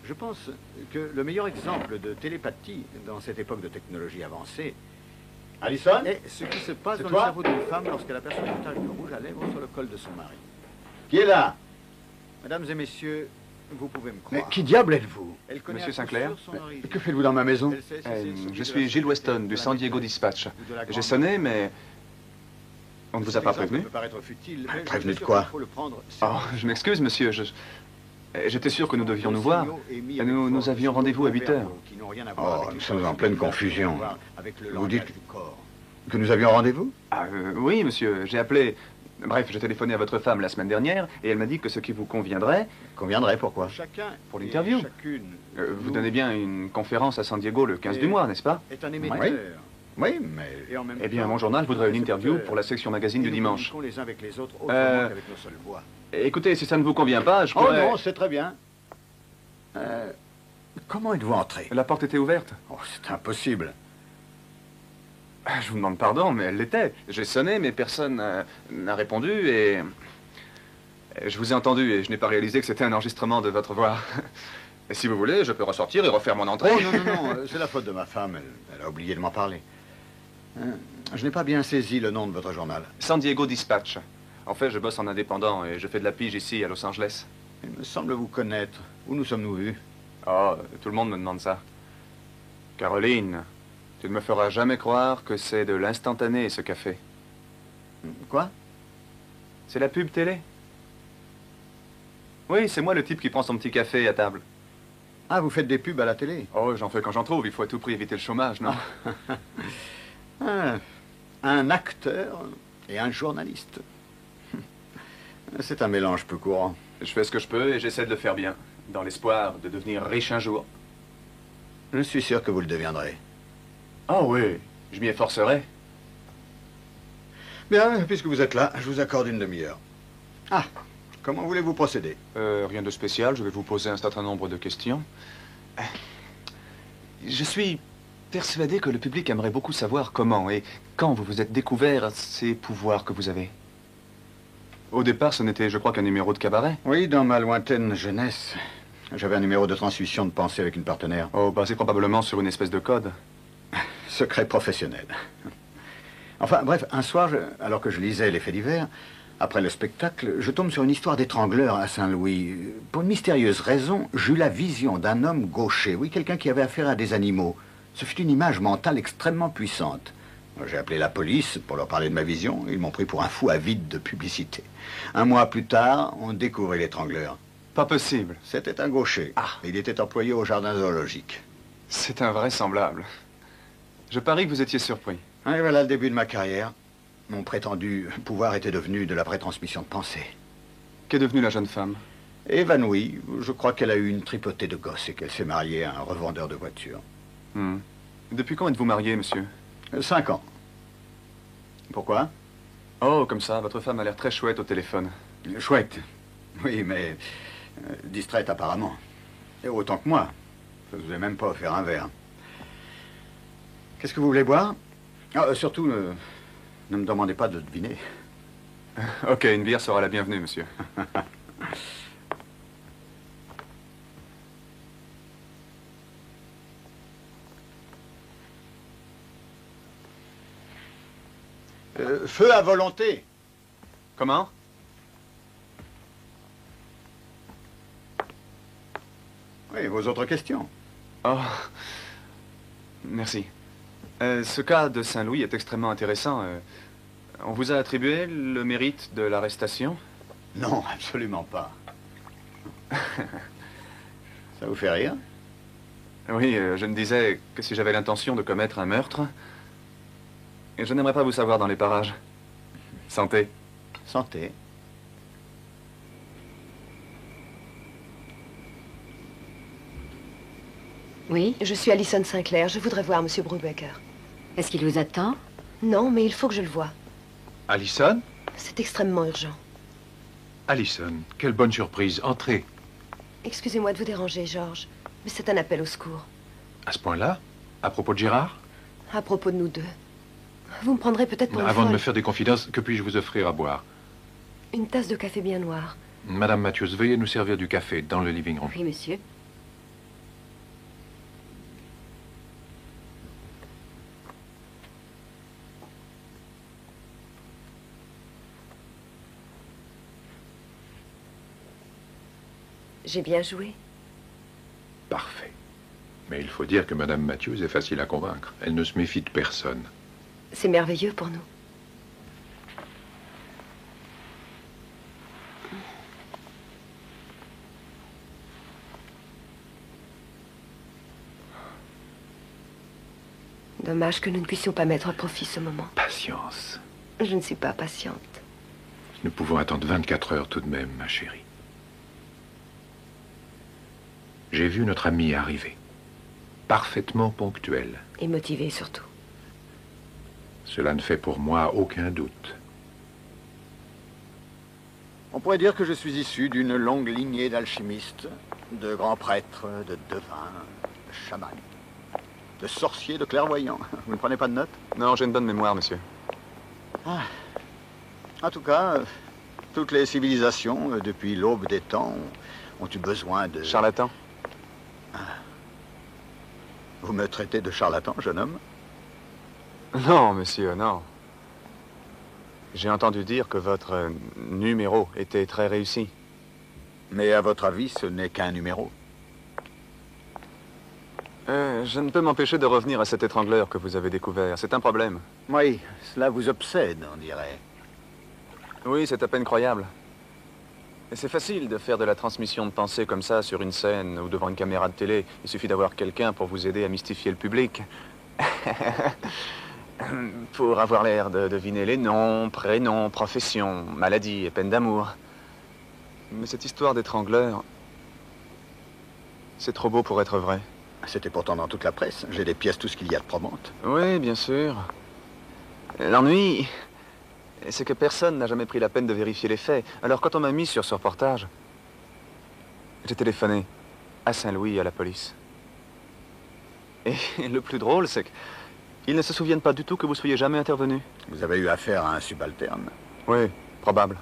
Je pense que le meilleur exemple de télépathie dans cette époque de technologie avancée Alison, est ce qui se passe dans le toi cerveau d'une femme lorsqu'elle aperçoit une tache de rouge à lèvres sur le col de son mari. Qui est là? Mesdames et messieurs, vous pouvez me Mais croire. qui diable êtes-vous? Elle connaît Monsieur à coup Sinclair? sûr son origine. Que faites-vous dans ma maison? Elle sait si c'est celui Je de suis la Gilles Weston, de du la San Diego maîtresse Dispatch. ou de la J'ai grande sonné, mais on ne vous a pas prévenu? peut paraître futile, mais je Prévenu suis de sûr quoi? qu'il faut le prendre Oh, sérieusement. je m'excuse, monsieur. J'étais sûr que nous devions nous voir. Nous avions rendez-vous à 8 heures. Qui n'ont rien à voir Oh, avec nous les sommes en choses pleine qui n'ont rien à confusion. voir avec le Vous langage dites du corps. que nous avions rendez-vous? Oui, monsieur. J'ai appelé. Bref, j'ai téléphoné à votre femme la semaine dernière et elle m'a dit que ce qui vous conviendrait. Conviendrait pourquoi? Chacun Pour l'interview. et chacune Vous donnez bien une conférence à San Diego le 15 du mois, n'est-ce pas? est un émetteur. Oui. Oui, mais et en même Eh bien, temps, mon journal voudrait une un interview récepteur. pour la section magazine Et du nous dimanche. communiquons les uns avec les autres autrement qu'avec nos seules voix. Écoutez, si ça ne vous convient pas, je Oh pourrais... non, c'est très bien. Comment êtes-vous entré? La porte était ouverte. Oh, c'est impossible. Je vous demande pardon, mais elle l'était. J'ai sonné, mais personne n'a répondu et je vous ai entendu et je n'ai pas réalisé que c'était un enregistrement de votre voix. Et si vous voulez, je peux ressortir et refaire mon entrée. Oh non, non, non, c'est la faute de ma femme. Elle a oublié de m'en parler. Je n'ai pas bien saisi le nom de votre journal. San Diego Dispatch. En fait, je bosse en indépendant et je fais de la pige ici, à Los Angeles. Il me semble vous connaître. Où nous sommes-nous vus? Oh, tout le monde me demande ça. Caroline, tu ne me feras jamais croire que c'est de l'instantané, ce café. Quoi? C'est la pub télé. Oui, c'est moi le type qui prend son petit café à table. Ah, vous faites des pubs à la télé? Oh, j'en fais quand j'en trouve. Il faut à tout prix éviter le chômage, non? Ah, un acteur et un journaliste. C'est un mélange peu courant. Je fais ce que je peux et j'essaie de le faire bien, dans l'espoir de devenir riche un jour. Je suis sûr que vous le deviendrez. Oh oui, je m'y efforcerai. Bien, puisque vous êtes là, je vous accorde une demi-heure. Ah, comment voulez-vous procéder? Rien de spécial, je vais vous poser un certain nombre de questions. Je suis persuadé que le public aimerait beaucoup savoir comment et quand vous vous êtes découvert ces pouvoirs que vous avez. Au départ, ce n'était, je crois, qu'un numéro de cabaret. Oui, dans ma lointaine jeunesse, j'avais un numéro de transmission de pensée avec une partenaire. Oh, basé probablement sur une espèce de code. Secret professionnel. Enfin, bref, un soir, alors que je lisais les faits divers, après le spectacle, je tombe sur une histoire d'étrangleur à Saint-Louis. Pour une mystérieuse raison, j'eus la vision d'un homme gaucher, oui, quelqu'un qui avait affaire à des animaux. Ce fut une image mentale extrêmement puissante. J'ai appelé la police pour leur parler de ma vision. Ils m'ont pris pour un fou avide de publicité. Un mois plus tard, on découvrait l'étrangleur. Pas possible. C'était un gaucher. Ah. Il était employé au jardin zoologique. C'est invraisemblable. Je parie que vous étiez surpris. Et voilà le début de ma carrière. Mon prétendu pouvoir était devenu de la vraie transmission de pensée. Qu'est devenue la jeune femme? Évanouie. Je crois qu'elle a eu une tripotée de gosses et qu'elle s'est mariée à un revendeur de voitures. Depuis quand êtes-vous marié, monsieur? 5 ans. Pourquoi? Oh, comme ça, votre femme a l'air très chouette au téléphone. Chouette. Oui, mais distraite apparemment. Et autant que moi. Je ne vous ai même pas offert un verre. Qu'est-ce que vous voulez boire? Surtout, ne me demandez pas de deviner. Ok, une bière sera la bienvenue, monsieur. Feu à volonté. Comment? Oui, vos autres questions. Oh, merci. Ce cas de Saint-Louis est extrêmement intéressant. On vous a attribué le mérite de l'arrestation? Non, absolument pas. Ça vous fait rire? Oui, je me disais que si j'avais l'intention de commettre un meurtre, Et je n'aimerais pas vous savoir dans les parages. Santé. Santé. Oui? Je suis Alison Sinclair. Je voudrais voir Monsieur Brubaker. Est-ce qu'il vous attend? Non, mais il faut que je le voie. Alison? C'est extrêmement urgent. Alison, quelle bonne surprise. Entrez. Excusez-moi de vous déranger, Georges, mais c'est un appel au secours. À ce point-là? À propos de Gérard? À propos de nous deux. Vous me prendrez peut-être pour une Avant de folle. me faire des confidences, que puis-je vous offrir à boire? Une tasse de café bien noir. Madame Matthews, veuillez nous servir du café dans le living room. Oui, monsieur. J'ai bien joué. Parfait. Mais il faut dire que Madame Matthews est facile à convaincre. Elle ne se méfie de personne. C'est merveilleux pour nous. Dommage que nous ne puissions pas mettre à profit ce moment. Patience. Je ne suis pas patiente. Nous pouvons attendre 24 heures tout de même, ma chérie. J'ai vu notre ami arriver. Parfaitement ponctuel. Et motivée surtout. Cela ne fait pour moi aucun doute. On pourrait dire que je suis issu d'une longue lignée d'alchimistes, de grands prêtres, de devins, de chamans, de sorciers, de clairvoyants. Vous ne prenez pas de notes? Non, j'ai une bonne mémoire, monsieur. Ah. En tout cas, toutes les civilisations, depuis l'aube des temps, ont eu besoin de... Charlatan? Vous me traitez de charlatan, jeune homme? Non, monsieur, non. J'ai entendu dire que votre numéro était très réussi. Mais à votre avis, ce n'est qu'un numéro. Je ne peux m'empêcher de revenir à cet étrangleur que vous avez découvert. C'est un problème. Oui, cela vous obsède, on dirait. Oui, c'est à peine croyable. Et c'est facile de faire de la transmission de pensée comme ça sur une scène ou devant une caméra de télé. Il suffit d'avoir quelqu'un pour vous aider à mystifier le public. Pour avoir l'air de deviner les noms, prénoms, professions, maladies et peines d'amour. Mais cette histoire d'étrangleur, c'est trop beau pour être vrai. C'était pourtant dans toute la presse. J'ai des pièces, tout ce qu'il y a de probante. Oui, bien sûr. L'ennui, c'est que personne n'a jamais pris la peine de vérifier les faits. Alors quand on m'a mis sur ce reportage, j'ai téléphoné à Saint-Louis à la police. Et le plus drôle, c'est qu'ils ne se souviennent pas du tout que vous soyez jamais intervenu. Vous avez eu affaire à un subalterne? Oui, probable.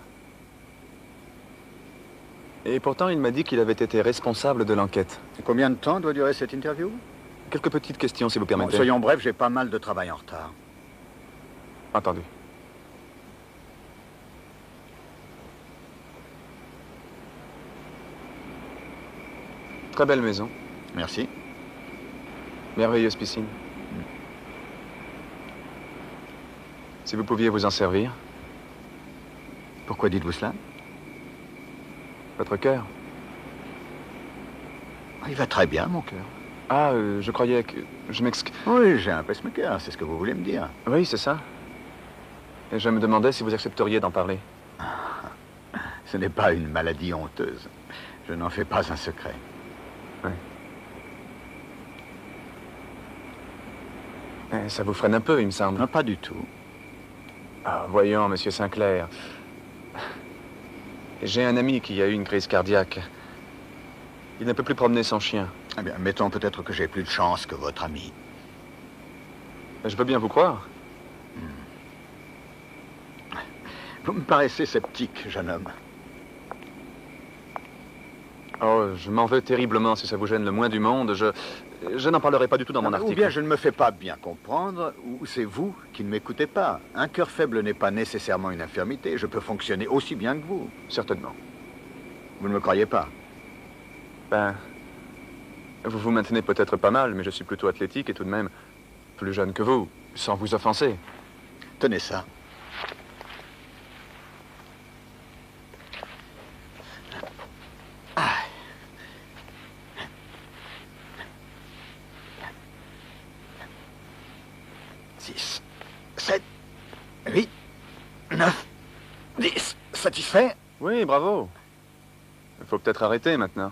Et pourtant, il m'a dit qu'il avait été responsable de l'enquête. Combien de temps doit durer cette interview? Quelques petites questions, si vous permettez. Bon, soyons brefs, j'ai pas mal de travail en retard. Entendu. Très belle maison. Merci. Merveilleuse piscine. Si vous pouviez vous en servir. Pourquoi dites-vous cela? Votre cœur. Il va très bien, mon cœur. Ah, je croyais que... Je m'excuse. Oui, j'ai un pacemaker, c'est ce que vous voulez me dire. Oui, c'est ça. Et je me demandais si vous accepteriez d'en parler. Ce n'est pas une maladie honteuse. Je n'en fais pas un secret. Oui. Et ça vous freine un peu, il me semble. Non, pas du tout. Ah, voyons, monsieur Sinclair. J'ai un ami qui a eu une crise cardiaque. Il ne peut plus promener son chien. Eh bien, mettons peut-être que j'ai plus de chance que votre ami. Je veux bien vous croire. Vous me paraissez sceptique, jeune homme. Oh, je m'en veux terriblement si ça vous gêne le moins du monde. Je n'en parlerai pas du tout dans mon article. Ou bien je ne me fais pas bien comprendre, ou c'est vous qui ne m'écoutez pas. Un cœur faible n'est pas nécessairement une infirmité. Je peux fonctionner aussi bien que vous. Certainement. Vous ne me croyez pas? Ben, vous vous maintenez peut-être pas mal, mais je suis plutôt athlétique et tout de même plus jeune que vous, sans vous offenser. Tenez ça. Ah. 6, 7, 8, 9, 10. Satisfait? Oui, bravo. Il faut peut-être arrêter maintenant.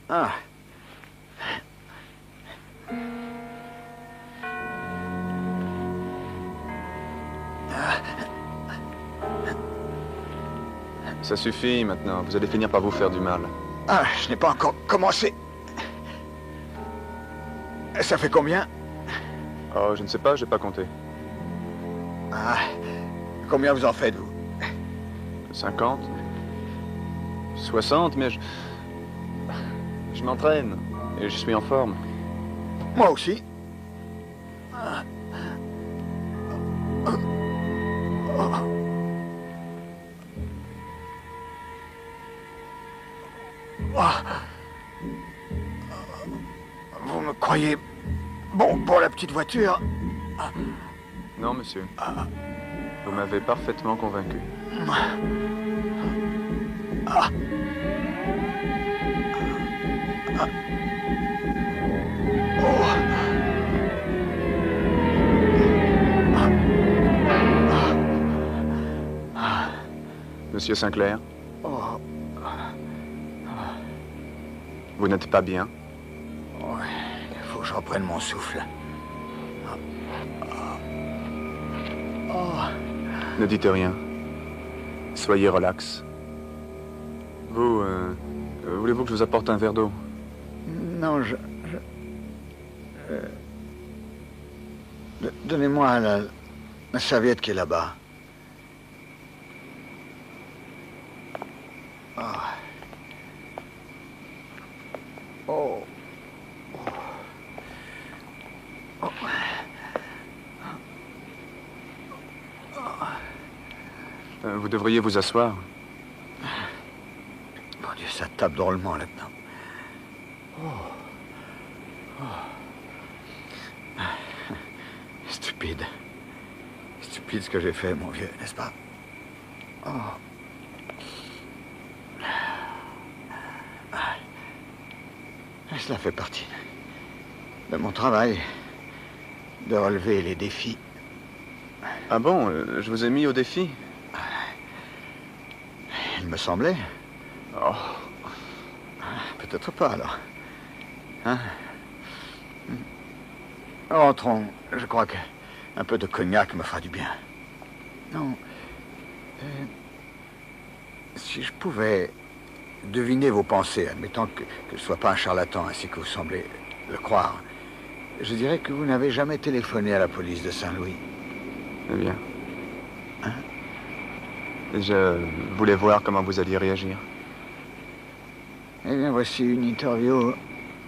Ah. Ça suffit maintenant. Vous allez finir par vous faire du mal. Ah, je n'ai pas encore commencé. Ça fait combien? Oh, je ne sais pas, j'ai pas compté. Ah. Combien vous en faites, vous? 50 60, mais je m'entraîne et je suis en forme. Moi aussi. Vous me croyez bon pour la petite voiture? Non, monsieur. Vous m'avez parfaitement convaincu. Monsieur Sinclair? Vous n'êtes pas bien? Ouais, il faut que je reprenne mon souffle. Ne dites rien. Soyez relax. Vous, voulez-vous que je vous apporte un verre d'eau? Non, Donnez-moi la serviette qui est là-bas. Ah. Oh. Oh. Vous devriez vous asseoir. Mon Dieu, ça tape drôlement là-dedans. Stupide. Stupide ce que j'ai fait, mon vieux, n'est-ce pas? Cela fait partie de mon travail, de relever les défis. Ah bon, je vous ai mis au défi? Il me semblait. Oh. Peut-être pas, alors. Hein? Rentrons. Je crois qu'un peu de cognac me fera du bien. Non. Si je pouvais deviner vos pensées, admettant que je ne sois pas un charlatan ainsi que vous semblez le croire, je dirais que vous n'avez jamais téléphoné à la police de Saint-Louis. Eh bien. Hein? Je voulais voir comment vous alliez réagir. Eh bien, voici une interview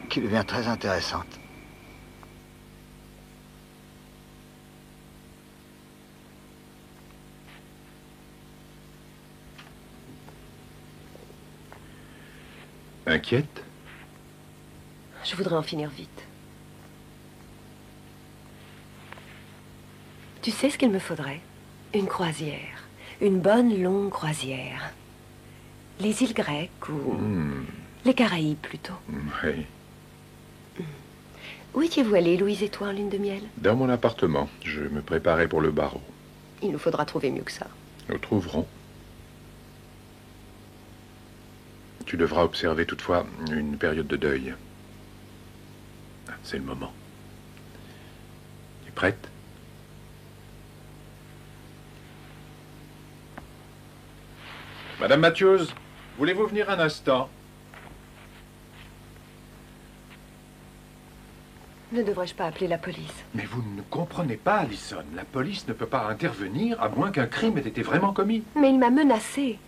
qui devient très intéressante. Inquiète? Je voudrais en finir vite. Tu sais ce qu'il me faudrait? Une croisière. Une bonne longue croisière. Les îles grecques ou... les Caraïbes, plutôt. Oui. Où étiez-vous allés, Louise et toi, en lune de miel? Dans mon appartement. Je me préparais pour le barreau. Il nous faudra trouver mieux que ça. Nous trouverons. Tu devras observer toutefois une période de deuil. C'est le moment. Tu es prête? Madame Matthews, voulez-vous venir un instant? Ne devrais-je pas appeler la police? Mais vous ne comprenez pas, Alison. La police ne peut pas intervenir à moins qu'un crime ait été vraiment commis. Mais il m'a menacé.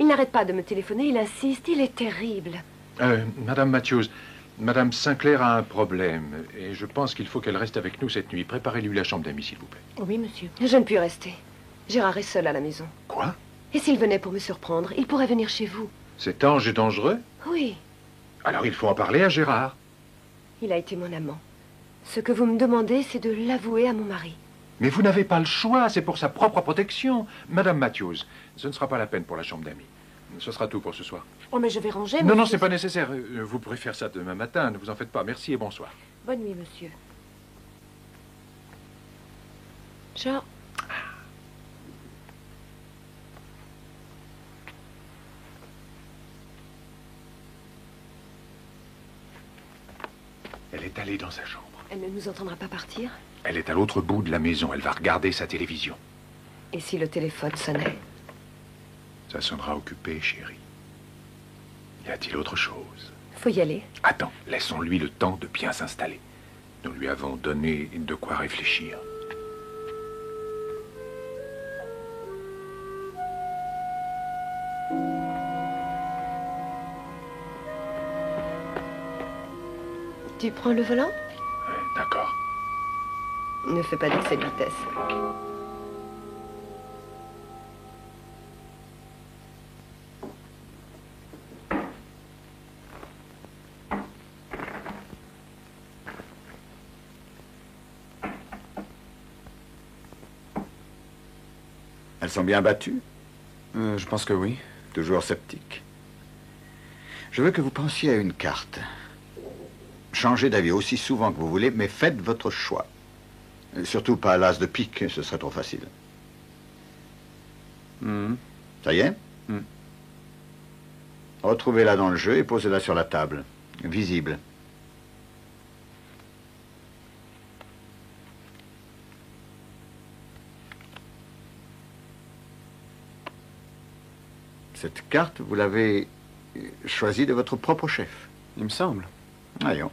Il n'arrête pas de me téléphoner, il insiste, il est terrible. Madame Matthews, Madame Sinclair a un problème et je pense qu'il faut qu'elle reste avec nous cette nuit. Préparez-lui la chambre d'amis, s'il vous plaît. Oui, monsieur. Je ne puis rester. Gérard est seul à la maison. Quoi? Et s'il venait pour me surprendre, il pourrait venir chez vous. Cet ange est dangereux? Oui. Alors il faut en parler à Gérard. Il a été mon amant. Ce que vous me demandez, c'est de l'avouer à mon mari. Mais vous n'avez pas le choix, c'est pour sa propre protection. Madame Matthews, ce ne sera pas la peine pour la chambre d'amis. Ce sera tout pour ce soir. Oh, mais je vais ranger, Non, non, monsieur. c'est pas nécessaire. Vous pourrez faire ça demain matin, ne vous en faites pas. Merci et bonsoir. Bonne nuit, monsieur. Jean. est allée dans sa chambre. Elle ne nous entendra pas partir? Elle est à l'autre bout de la maison. Elle va regarder sa télévision. Et si le téléphone sonnait? Ça sonnera occupé, chérie. Y a-t-il autre chose? Faut y aller. Attends, laissons-lui le temps de bien s'installer. Nous lui avons donné de quoi réfléchir. Tu prends le volant? D'accord. Ne fais pas d'excès de vitesse. Elles sont bien battues? Je pense que oui. Toujours sceptique. Je veux que vous pensiez à une carte. Changez d'avis aussi souvent que vous voulez, mais faites votre choix. Surtout pas à l'as de pique, ce serait trop facile. Ça y est? Retrouvez-la dans le jeu et posez-la sur la table. Visible. Cette carte, vous l'avez choisie de votre propre chef. Il me semble. Voyons.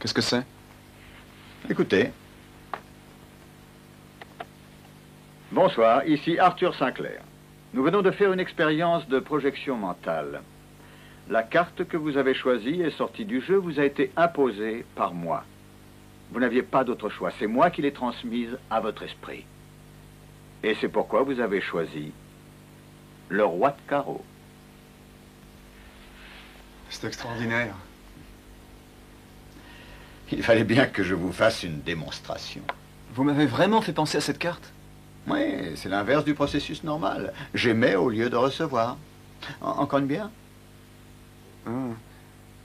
Qu'est-ce que c'est? Écoutez. Bonsoir, ici Arthur Sinclair. Nous venons de faire une expérience de projection mentale. La carte que vous avez choisie est sortie du jeu, vous a été imposée par moi. Vous n'aviez pas d'autre choix, c'est moi qui l'ai transmise à votre esprit. Et c'est pourquoi vous avez choisi le roi de carreau. C'est extraordinaire. Il fallait bien que je vous fasse une démonstration. Vous m'avez vraiment fait penser à cette carte? Oui, c'est l'inverse du processus normal. J'émets au lieu de recevoir. Encore une bière?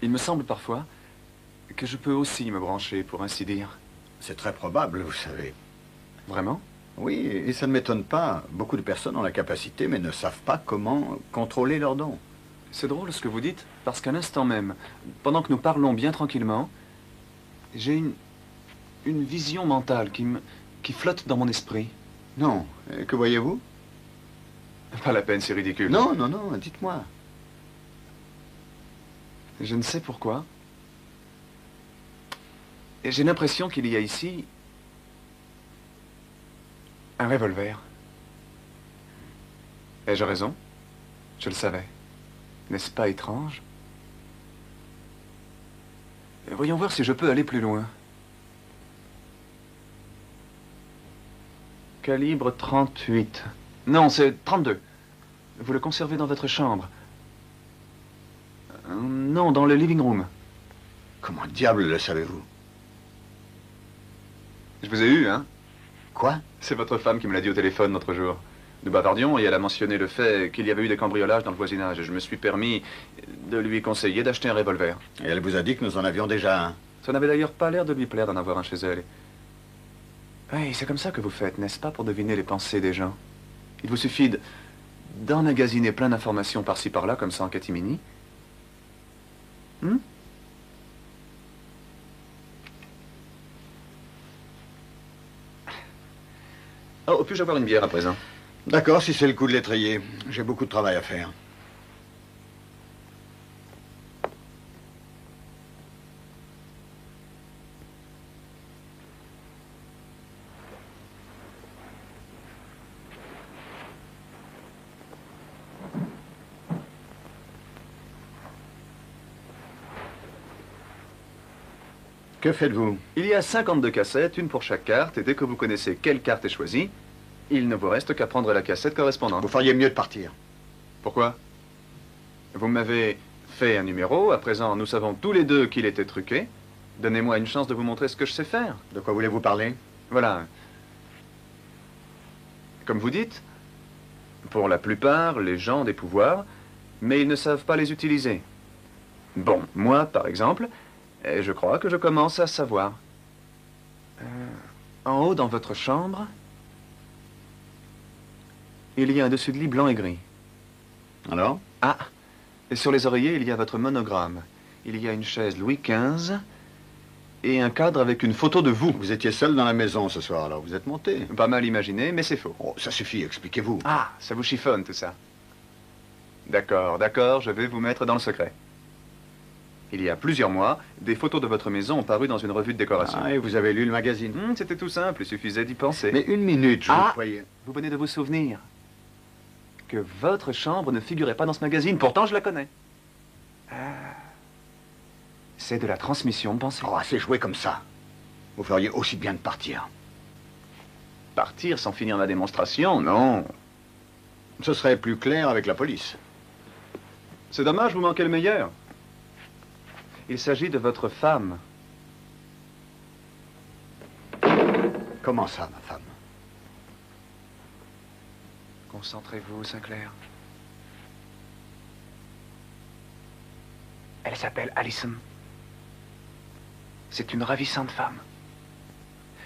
Il me semble parfois que je peux aussi me brancher, pour ainsi dire. C'est très probable, vous savez. Vraiment? Oui, et ça ne m'étonne pas. Beaucoup de personnes ont la capacité, mais ne savent pas comment contrôler leurs dons. C'est drôle ce que vous dites, parce qu'à l'instant même, pendant que nous parlons bien tranquillement, j'ai une vision mentale qui flotte dans mon esprit. Non. Que voyez-vous? Pas la peine, c'est ridicule. Non, non, non, dites-moi. Je ne sais pourquoi. Et j'ai l'impression qu'il y a ici un revolver. Ai-je raison? Je le savais. N'est-ce pas étrange? Voyons voir si je peux aller plus loin. Calibre 38. Non, c'est 32. Vous le conservez dans votre chambre. Non, dans le living room. Comment diable le savez-vous? Je vous ai eu, hein? Quoi? C'est votre femme qui me l'a dit au téléphone l'autre jour. Nous bavardions et elle a mentionné le fait qu'il y avait eu des cambriolages dans le voisinage. Et je me suis permis de lui conseiller d'acheter un revolver. Et elle vous a dit que nous en avions déjà un. Ça n'avait d'ailleurs pas l'air de lui plaire d'en avoir un chez elle. Oui, c'est comme ça que vous faites, n'est-ce pas, pour deviner les pensées des gens? Il vous suffit d'emmagasiner plein d'informations par-ci par-là, comme ça en catimini. Oh, puis-je avoir une bière à présent? D'accord, si c'est le coup de l'étrier. J'ai beaucoup de travail à faire. Que faites-vous? Il y a 52 cassettes, une pour chaque carte, et dès que vous connaissez quelle carte est choisie, il ne vous reste qu'à prendre la cassette correspondante. Vous feriez mieux de partir. Pourquoi? Vous m'avez fait un numéro, à présent nous savons tous les deux qu'il était truqué. Donnez-moi une chance de vous montrer ce que je sais faire. De quoi voulez-vous parler? Voilà. Comme vous dites, pour la plupart, les gens ont des pouvoirs, mais ils ne savent pas les utiliser. Bon, moi, par exemple, Et je crois que je commence à savoir. En haut, dans votre chambre, il y a un dessus de lit blanc et gris. Alors? Ah, et sur les oreillers, il y a votre monogramme. Il y a une chaise Louis XV et un cadre avec une photo de vous. Vous étiez seul dans la maison ce soir, alors vous êtes monté. Pas mal imaginé, mais c'est faux. Oh, ça suffit, expliquez-vous. Ah, ça vous chiffonne tout ça. D'accord, d'accord, je vais vous mettre dans le secret. Il y a plusieurs mois, des photos de votre maison ont paru dans une revue de décoration. Ah, et vous avez lu le magazine? C'était tout simple, il suffisait d'y penser. Mais une minute, je vous croyais. Vous venez de vous souvenir que votre chambre ne figurait pas dans ce magazine. Pourtant, je la connais. C'est de la transmission de pensée. Oh, c'est joué comme ça. Vous feriez aussi bien de partir. Partir sans finir ma démonstration? Non. Ce serait plus clair avec la police. C'est dommage, vous manquez le meilleur. Il s'agit de votre femme. Comment ça, ma femme? Concentrez-vous, Sinclair. Elle s'appelle Allison. C'est une ravissante femme.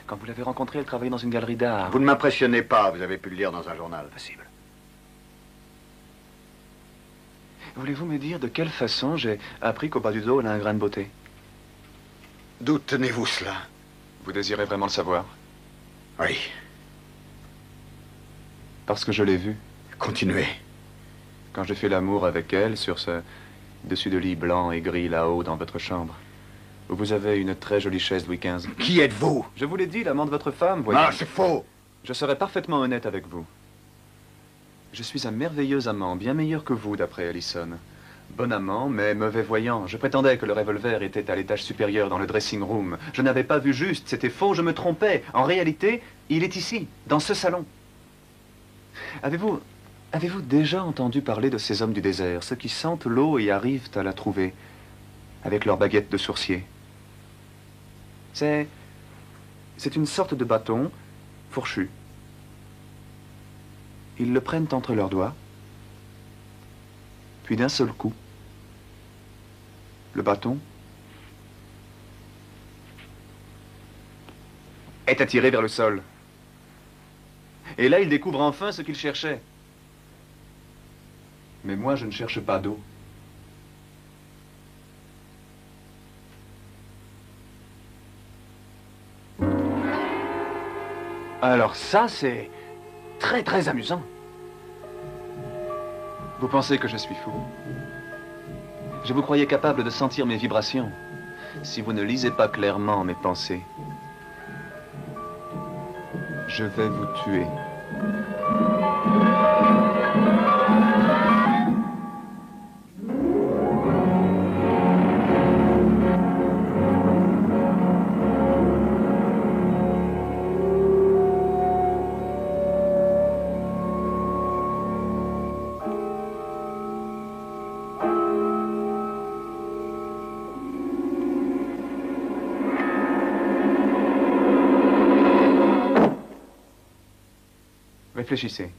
Quand vous l'avez rencontrée, elle travaillait dans une galerie d'art. Vous ne m'impressionnez pas, vous avez pu le lire dans un journal. Possible. Voulez-vous me dire de quelle façon j'ai appris qu'au bas du dos, elle a un grain de beauté? D'où tenez-vous cela? Vous désirez vraiment le savoir? Oui. Parce que je l'ai vue. Continuez. Quand j'ai fait l'amour avec elle sur ce dessus de lit blanc et gris là-haut dans votre chambre, où vous avez une très jolie chaise Louis XV. Qui êtes-vous? Je vous l'ai dit, l'amant de votre femme, voyez. Ah, c'est faux! Je serai parfaitement honnête avec vous. Je suis un merveilleux amant, bien meilleur que vous, d'après Allison. Bon amant, mais mauvais voyant. Je prétendais que le revolver était à l'étage supérieur dans le dressing room. Je n'avais pas vu juste, c'était faux, je me trompais. En réalité, il est ici, dans ce salon. Avez-vous déjà entendu parler de ces hommes du désert, ceux qui sentent l'eau et arrivent à la trouver, avec leurs baguettes de sourcier? C'est une sorte de bâton fourchu. Ils le prennent entre leurs doigts, puis d'un seul coup, le bâton est attiré vers le sol. Et là, ils découvrent enfin ce qu'ils cherchaient. Mais moi, je ne cherche pas d'eau. Alors ça, c'est très, très amusant. Vous pensez que je suis fou? Je vous croyais capable de sentir mes vibrations. Si vous ne lisez pas clairement mes pensées, je vais vous tuer. Réfléchissez.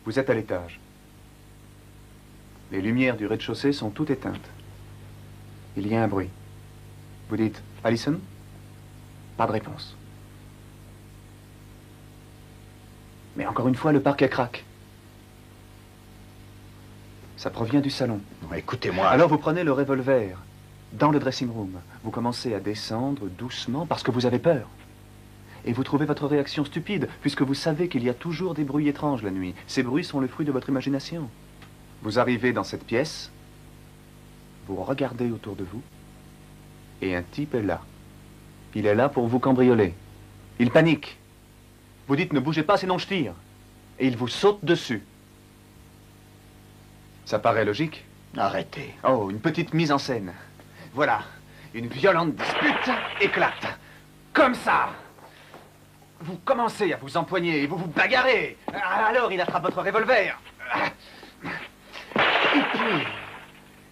Vous êtes à l'étage. Les lumières du rez-de-chaussée sont toutes éteintes. Il y a un bruit. Vous dites « Allison ?» Pas de réponse. Mais encore une fois, le parquet craque. Ça provient du salon. Écoutez-moi. Alors vous prenez le revolver dans le dressing room. Vous commencez à descendre doucement parce que vous avez peur. Et vous trouvez votre réaction stupide, puisque vous savez qu'il y a toujours des bruits étranges la nuit. Ces bruits sont le fruit de votre imagination. Vous arrivez dans cette pièce, vous regardez autour de vous, et un type est là. Il est là pour vous cambrioler. Il panique. Vous dites « Ne bougez pas, sinon je tire ». Et il vous saute dessus. Ça paraît logique? Arrêtez. Oh, une petite mise en scène. Voilà, une violente dispute éclate. Comme ça. Vous commencez à vous empoigner et vous vous bagarrez. Alors il attrape votre revolver.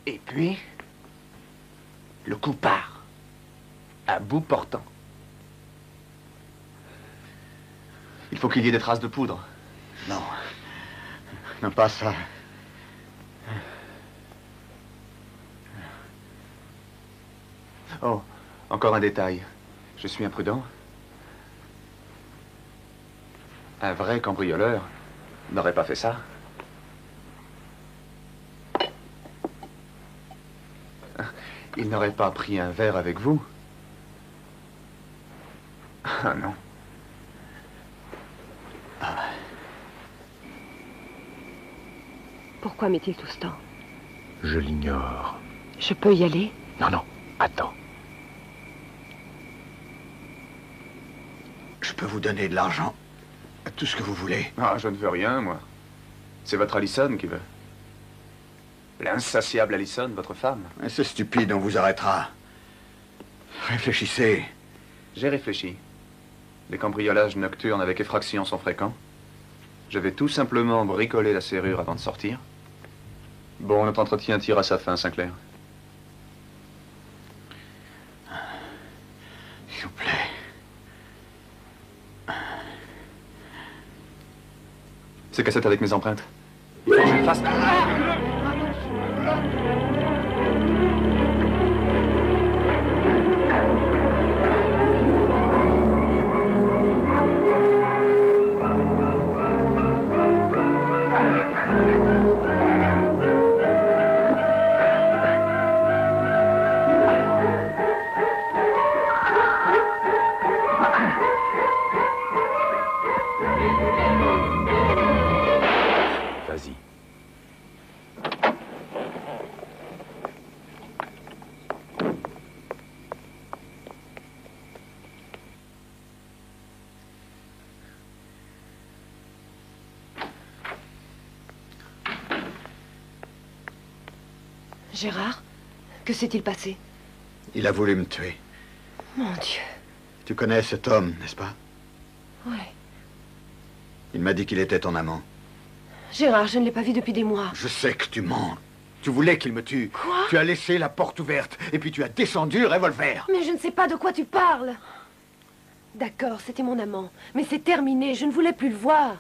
Et puis, le coup part. À bout portant. Il faut qu'il y ait des traces de poudre. Non. Non, pas ça. Oh, encore un détail. Je suis imprudent. Un vrai cambrioleur n'aurait pas fait ça. Il n'aurait pas pris un verre avec vous. Ah non. Pourquoi met-il tout ce temps? Je l'ignore. Je peux y aller? Non, non, attends. Je peux vous donner de l'argent. Tout ce que vous voulez. Ah, je ne veux rien, moi. C'est votre Allison qui veut. L'insatiable Allison, votre femme. C'est stupide, on vous arrêtera. Réfléchissez. J'ai réfléchi. Les cambriolages nocturnes avec effraction sont fréquents. Je vais tout simplement bricoler la serrure avant de sortir. Bon, notre entretien tire à sa fin, Sinclair. S'il vous plaît. Ces cassettes avec mes empreintes. Il faut que je le fasse. Vas-y. Gérard, que s'est-il passé? Il a voulu me tuer. Mon Dieu. Tu connais cet homme, n'est-ce pas? Oui. Il m'a dit qu'il était ton amant. Gérard, je ne l'ai pas vu depuis des mois. Je sais que tu mens. Tu voulais qu'il me tue. Quoi? Tu as laissé la porte ouverte et puis tu as descendu le revolver. Mais je ne sais pas de quoi tu parles. D'accord, c'était mon amant. Mais c'est terminé, je ne voulais plus le voir.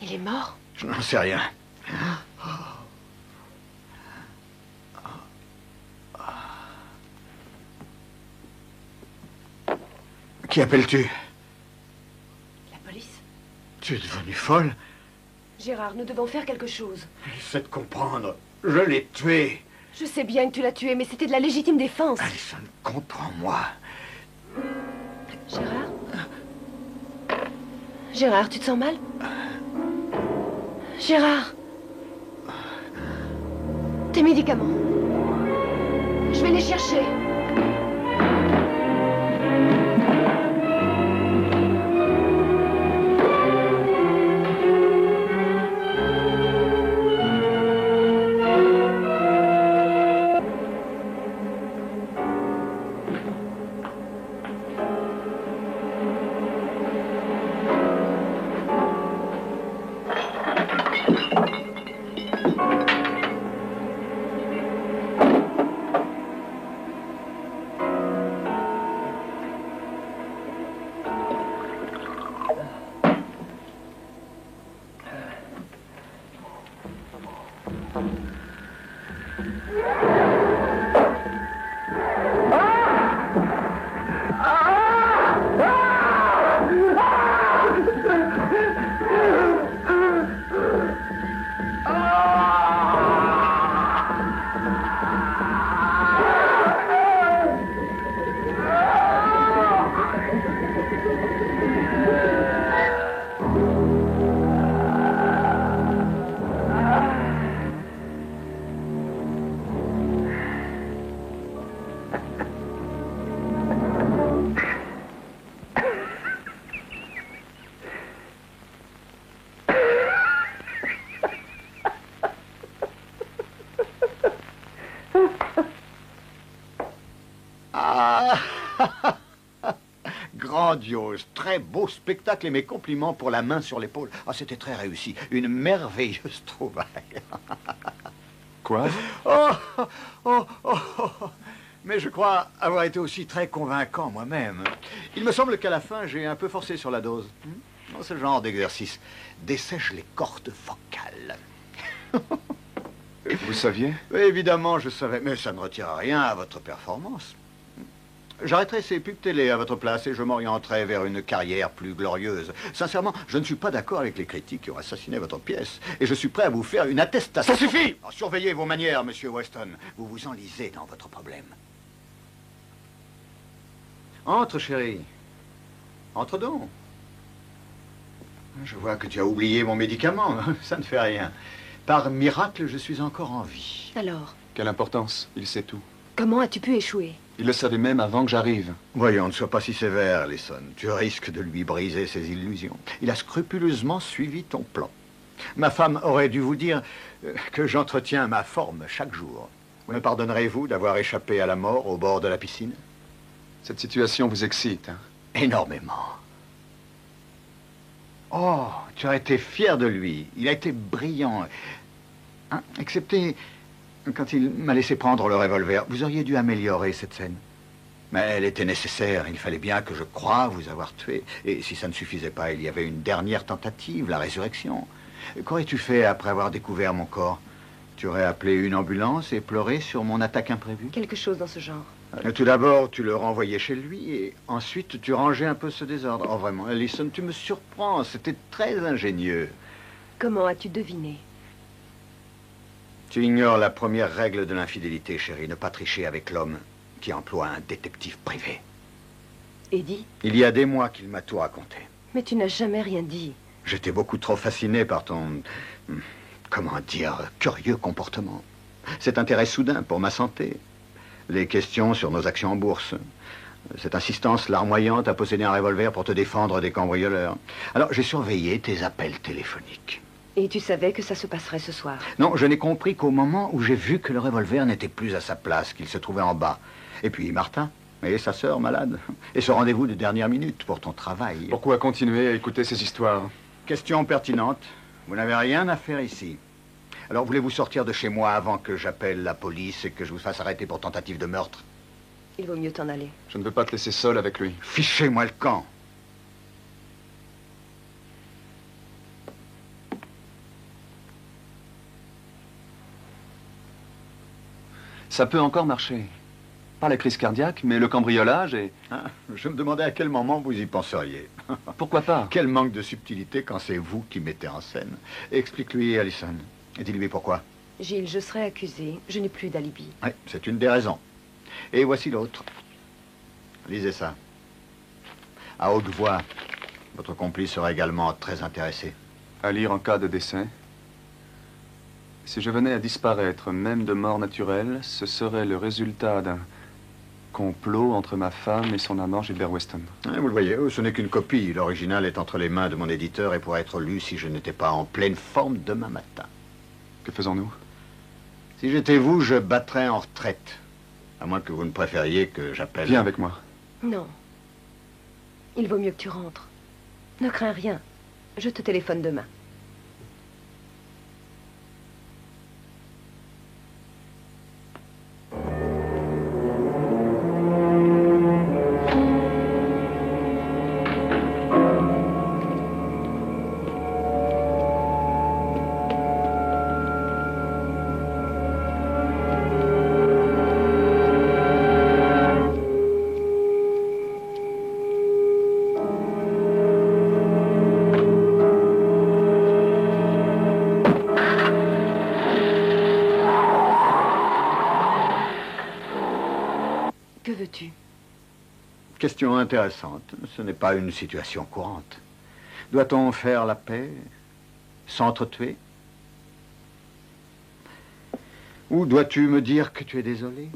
Il est mort? Je n'en sais rien. Qui appelles-tu? La police? Tu es devenue folle? Gérard, nous devons faire quelque chose. Essaie de comprendre. Je l'ai tué. Je sais bien que tu l'as tué, mais c'était de la légitime défense. Allison, comprends-moi. Gérard? Gérard, tu te sens mal? Gérard? Tes médicaments. Je vais les chercher. Grandiose, très beau spectacle et mes compliments pour la main sur l'épaule. Ah, c'était très réussi, une merveilleuse trouvaille. Quoi? Oh, oh, oh, oh. Mais je crois avoir été aussi très convaincant moi-même. Il me semble qu'à la fin, j'ai un peu forcé sur la dose. Ce genre d'exercice dessèche les cordes vocales. Vous saviez? Oui, évidemment, je savais, mais ça ne retire rien à votre performance. J'arrêterai ces pubs télé à votre place et je m'orienterai vers une carrière plus glorieuse. Sincèrement, je ne suis pas d'accord avec les critiques qui ont assassiné votre pièce. Et je suis prêt à vous faire une attestation. Ça suffit! Alors, surveillez vos manières, monsieur Weston. Vous vous enlisez dans votre problème. Entre, chérie. Entre donc. Je vois que tu as oublié mon médicament. Ça ne fait rien. Par miracle, je suis encore en vie. Alors, Quelle importance? Il sait tout. comment as-tu pu échouer? Il le savait même avant que j'arrive. Voyons, ne sois pas si sévère, Allison. Tu risques de lui briser ses illusions. Il a scrupuleusement suivi ton plan. Ma femme aurait dû vous dire que j'entretiens ma forme chaque jour. Me pardonnerez-vous d'avoir échappé à la mort au bord de la piscine? Cette situation vous excite, hein? Énormément. Oh, tu as été fier de lui. Il a été brillant. Hein? Excepté quand il m'a laissé prendre le revolver. Vous auriez dû améliorer cette scène. Mais elle était nécessaire. Il fallait bien que je croie vous avoir tué. Et si ça ne suffisait pas, il y avait une dernière tentative, la résurrection. Qu'aurais-tu fait après avoir découvert mon corps? Tu aurais appelé une ambulance et pleuré sur mon attaque imprévue? Quelque chose dans ce genre. Tout d'abord, tu le renvoyais chez lui et ensuite, tu rangeais un peu ce désordre. Oh, vraiment, Allison, tu me surprends. C'était très ingénieux. Comment as-tu deviné? Tu ignores la première règle de l'infidélité, chérie. Ne pas tricher avec l'homme qui emploie un détective privé. Eddie? Il y a des mois qu'il m'a tout raconté. Mais tu n'as jamais rien dit. J'étais beaucoup trop fasciné par ton... comment dire, curieux comportement. Cet intérêt soudain pour ma santé. Les questions sur nos actions en bourse. Cette insistance larmoyante à posséder un revolver pour te défendre des cambrioleurs. Alors, j'ai surveillé tes appels téléphoniques. Et tu savais que ça se passerait ce soir? Non, je n'ai compris qu'au moment où j'ai vu que le revolver n'était plus à sa place, qu'il se trouvait en bas. Et puis Martin, et sa sœur malade. Et ce rendez-vous de dernière minute pour ton travail. Pourquoi continuer à écouter ces histoires? Question pertinente. Vous n'avez rien à faire ici. Alors voulez-vous sortir de chez moi avant que j'appelle la police et que je vous fasse arrêter pour tentative de meurtre? Il vaut mieux t'en aller. Je ne veux pas te laisser seul avec lui. Fichez-moi le camp. Ça peut encore marcher. Pas la crise cardiaque, mais le cambriolage et... Ah, je me demandais à quel moment vous y penseriez. Pourquoi pas? Quel manque de subtilité quand c'est vous qui mettez en scène. Explique-lui, Allison. Et dis-lui pourquoi. Gilles, je serai accusé. Je n'ai plus d'alibi. Oui, c'est une des raisons. Et voici l'autre. Lisez ça. À haute voix. Votre complice sera également très intéressé. À lire en cas de décès. Si je venais à disparaître, même de mort naturelle, ce serait le résultat d'un complot entre ma femme et son amant Gilbert Weston. Vous le voyez, ce n'est qu'une copie. L'original est entre les mains de mon éditeur et pourrait être lu si je n'étais pas en pleine forme demain matin. Que faisons-nous? Si j'étais vous, je battrais en retraite. À moins que vous ne préfériez que j'appelle... Viens avec moi. Non. Il vaut mieux que tu rentres. Ne crains rien. Je te téléphone demain. Que veux-tu? Question intéressante. Ce n'est pas une situation courante. Doit-on faire la paix? S'entretuer? Ou dois-tu me dire que tu es désolé?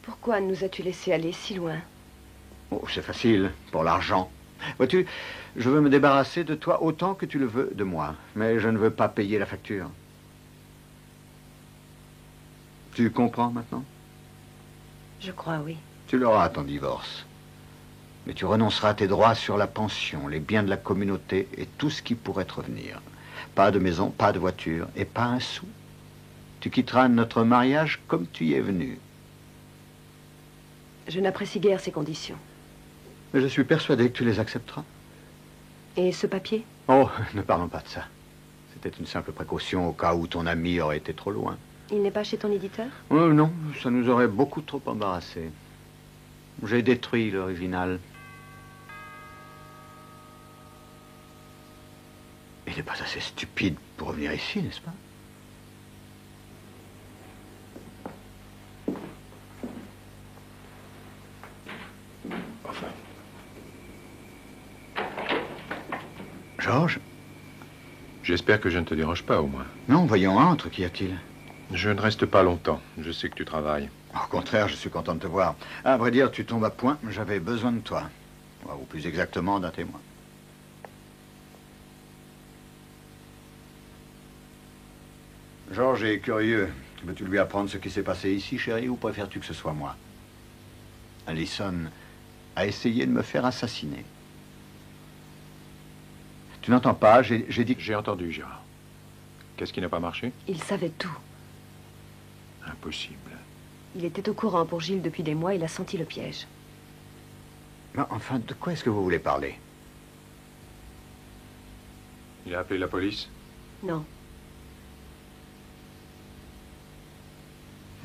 Pourquoi nous as-tu laissé aller si loin? Oh, c'est facile, pour l'argent. Vois-tu, je veux me débarrasser de toi autant que tu le veux de moi, mais je ne veux pas payer la facture. Tu comprends maintenant? Je crois, oui. Tu l'auras, ton divorce. Mais tu renonceras à tes droits sur la pension, les biens de la communauté et tout ce qui pourrait te revenir. Pas de maison, pas de voiture et pas un sou. Tu quitteras notre mariage comme tu y es venu. Je n'apprécie guère ces conditions. Mais je suis persuadé que tu les accepteras. Et ce papier? Oh, ne parlons pas de ça. C'était une simple précaution au cas où ton ami aurait été trop loin. Il n'est pas chez ton éditeur? Oh non, ça nous aurait beaucoup trop embarrassés. J'ai détruit l'original. Il n'est pas assez stupide pour revenir ici, n'est-ce pas? Enfin. Georges? J'espère que je ne te dérange pas, au moins. Non, voyons, entre, qu'y a-t-il? Je ne reste pas longtemps. Je sais que tu travailles. Au contraire, je suis content de te voir. À vrai dire, tu tombes à point. J'avais besoin de toi. Ou plus exactement, d'un témoin. Georges est curieux. Veux-tu lui apprendre ce qui s'est passé ici, chérie, ou préfères-tu que ce soit moi? Allison a essayé de me faire assassiner. Tu n'entends pas? J'ai dit que... J'ai entendu, Gérard. Qu'est-ce qui n'a pas marché? Il savait tout. Impossible. Il était au courant pour Gilles depuis des mois, il a senti le piège. Mais enfin, de quoi est-ce que vous voulez parler? Il a appelé la police? Non.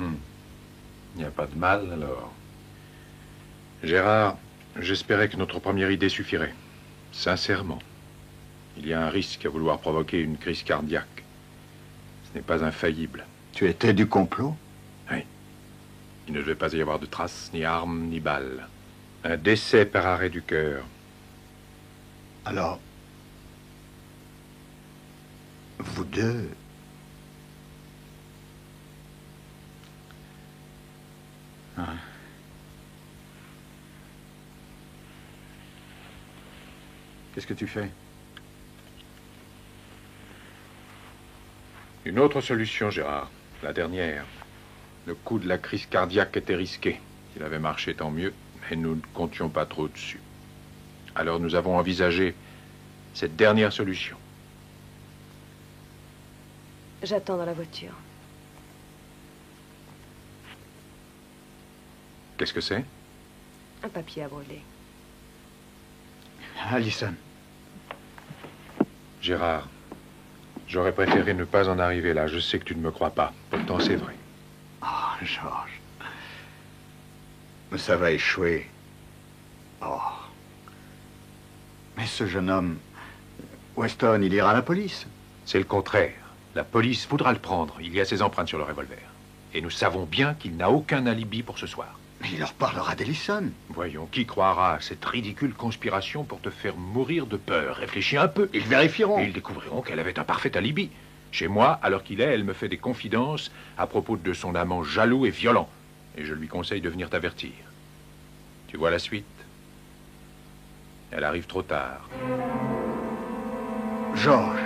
Il n'y a pas de mal, alors. Gérard, j'espérais que notre première idée suffirait. Sincèrement. Il y a un risque à vouloir provoquer une crise cardiaque. Ce n'est pas infaillible. Tu étais du complot? Oui. Il ne devait pas y avoir de traces, ni armes, ni balles. Un décès par arrêt du cœur. Alors, vous deux... Hein? Qu'est-ce que tu fais? Une autre solution, Gérard. La dernière. Le coup de la crise cardiaque était risqué. S'il avait marché, tant mieux, mais nous ne comptions pas trop dessus. Alors nous avons envisagé cette dernière solution. J'attends dans la voiture. Qu'est-ce que c'est? Un papier à brûler. Allison. Gérard, j'aurais préféré ne pas en arriver là. Je sais que tu ne me crois pas. Pourtant, c'est vrai. Oh, Georges. Mais ça va échouer. Oh. Mais ce jeune homme, Weston, il ira à la police. C'est le contraire. La police voudra le prendre. Il y a ses empreintes sur le revolver. Et nous savons bien qu'il n'a aucun alibi pour ce soir. Mais il leur parlera d'Ellison. Voyons, qui croira à cette ridicule conspiration pour te faire mourir de peur? Réfléchis un peu. Ils vérifieront. Et ils découvriront qu'elle avait un parfait alibi. Chez moi, alors qu'il est, elle me fait des confidences à propos de son amant jaloux et violent. Et je lui conseille de venir t'avertir. Tu vois la suite? Elle arrive trop tard. Georges.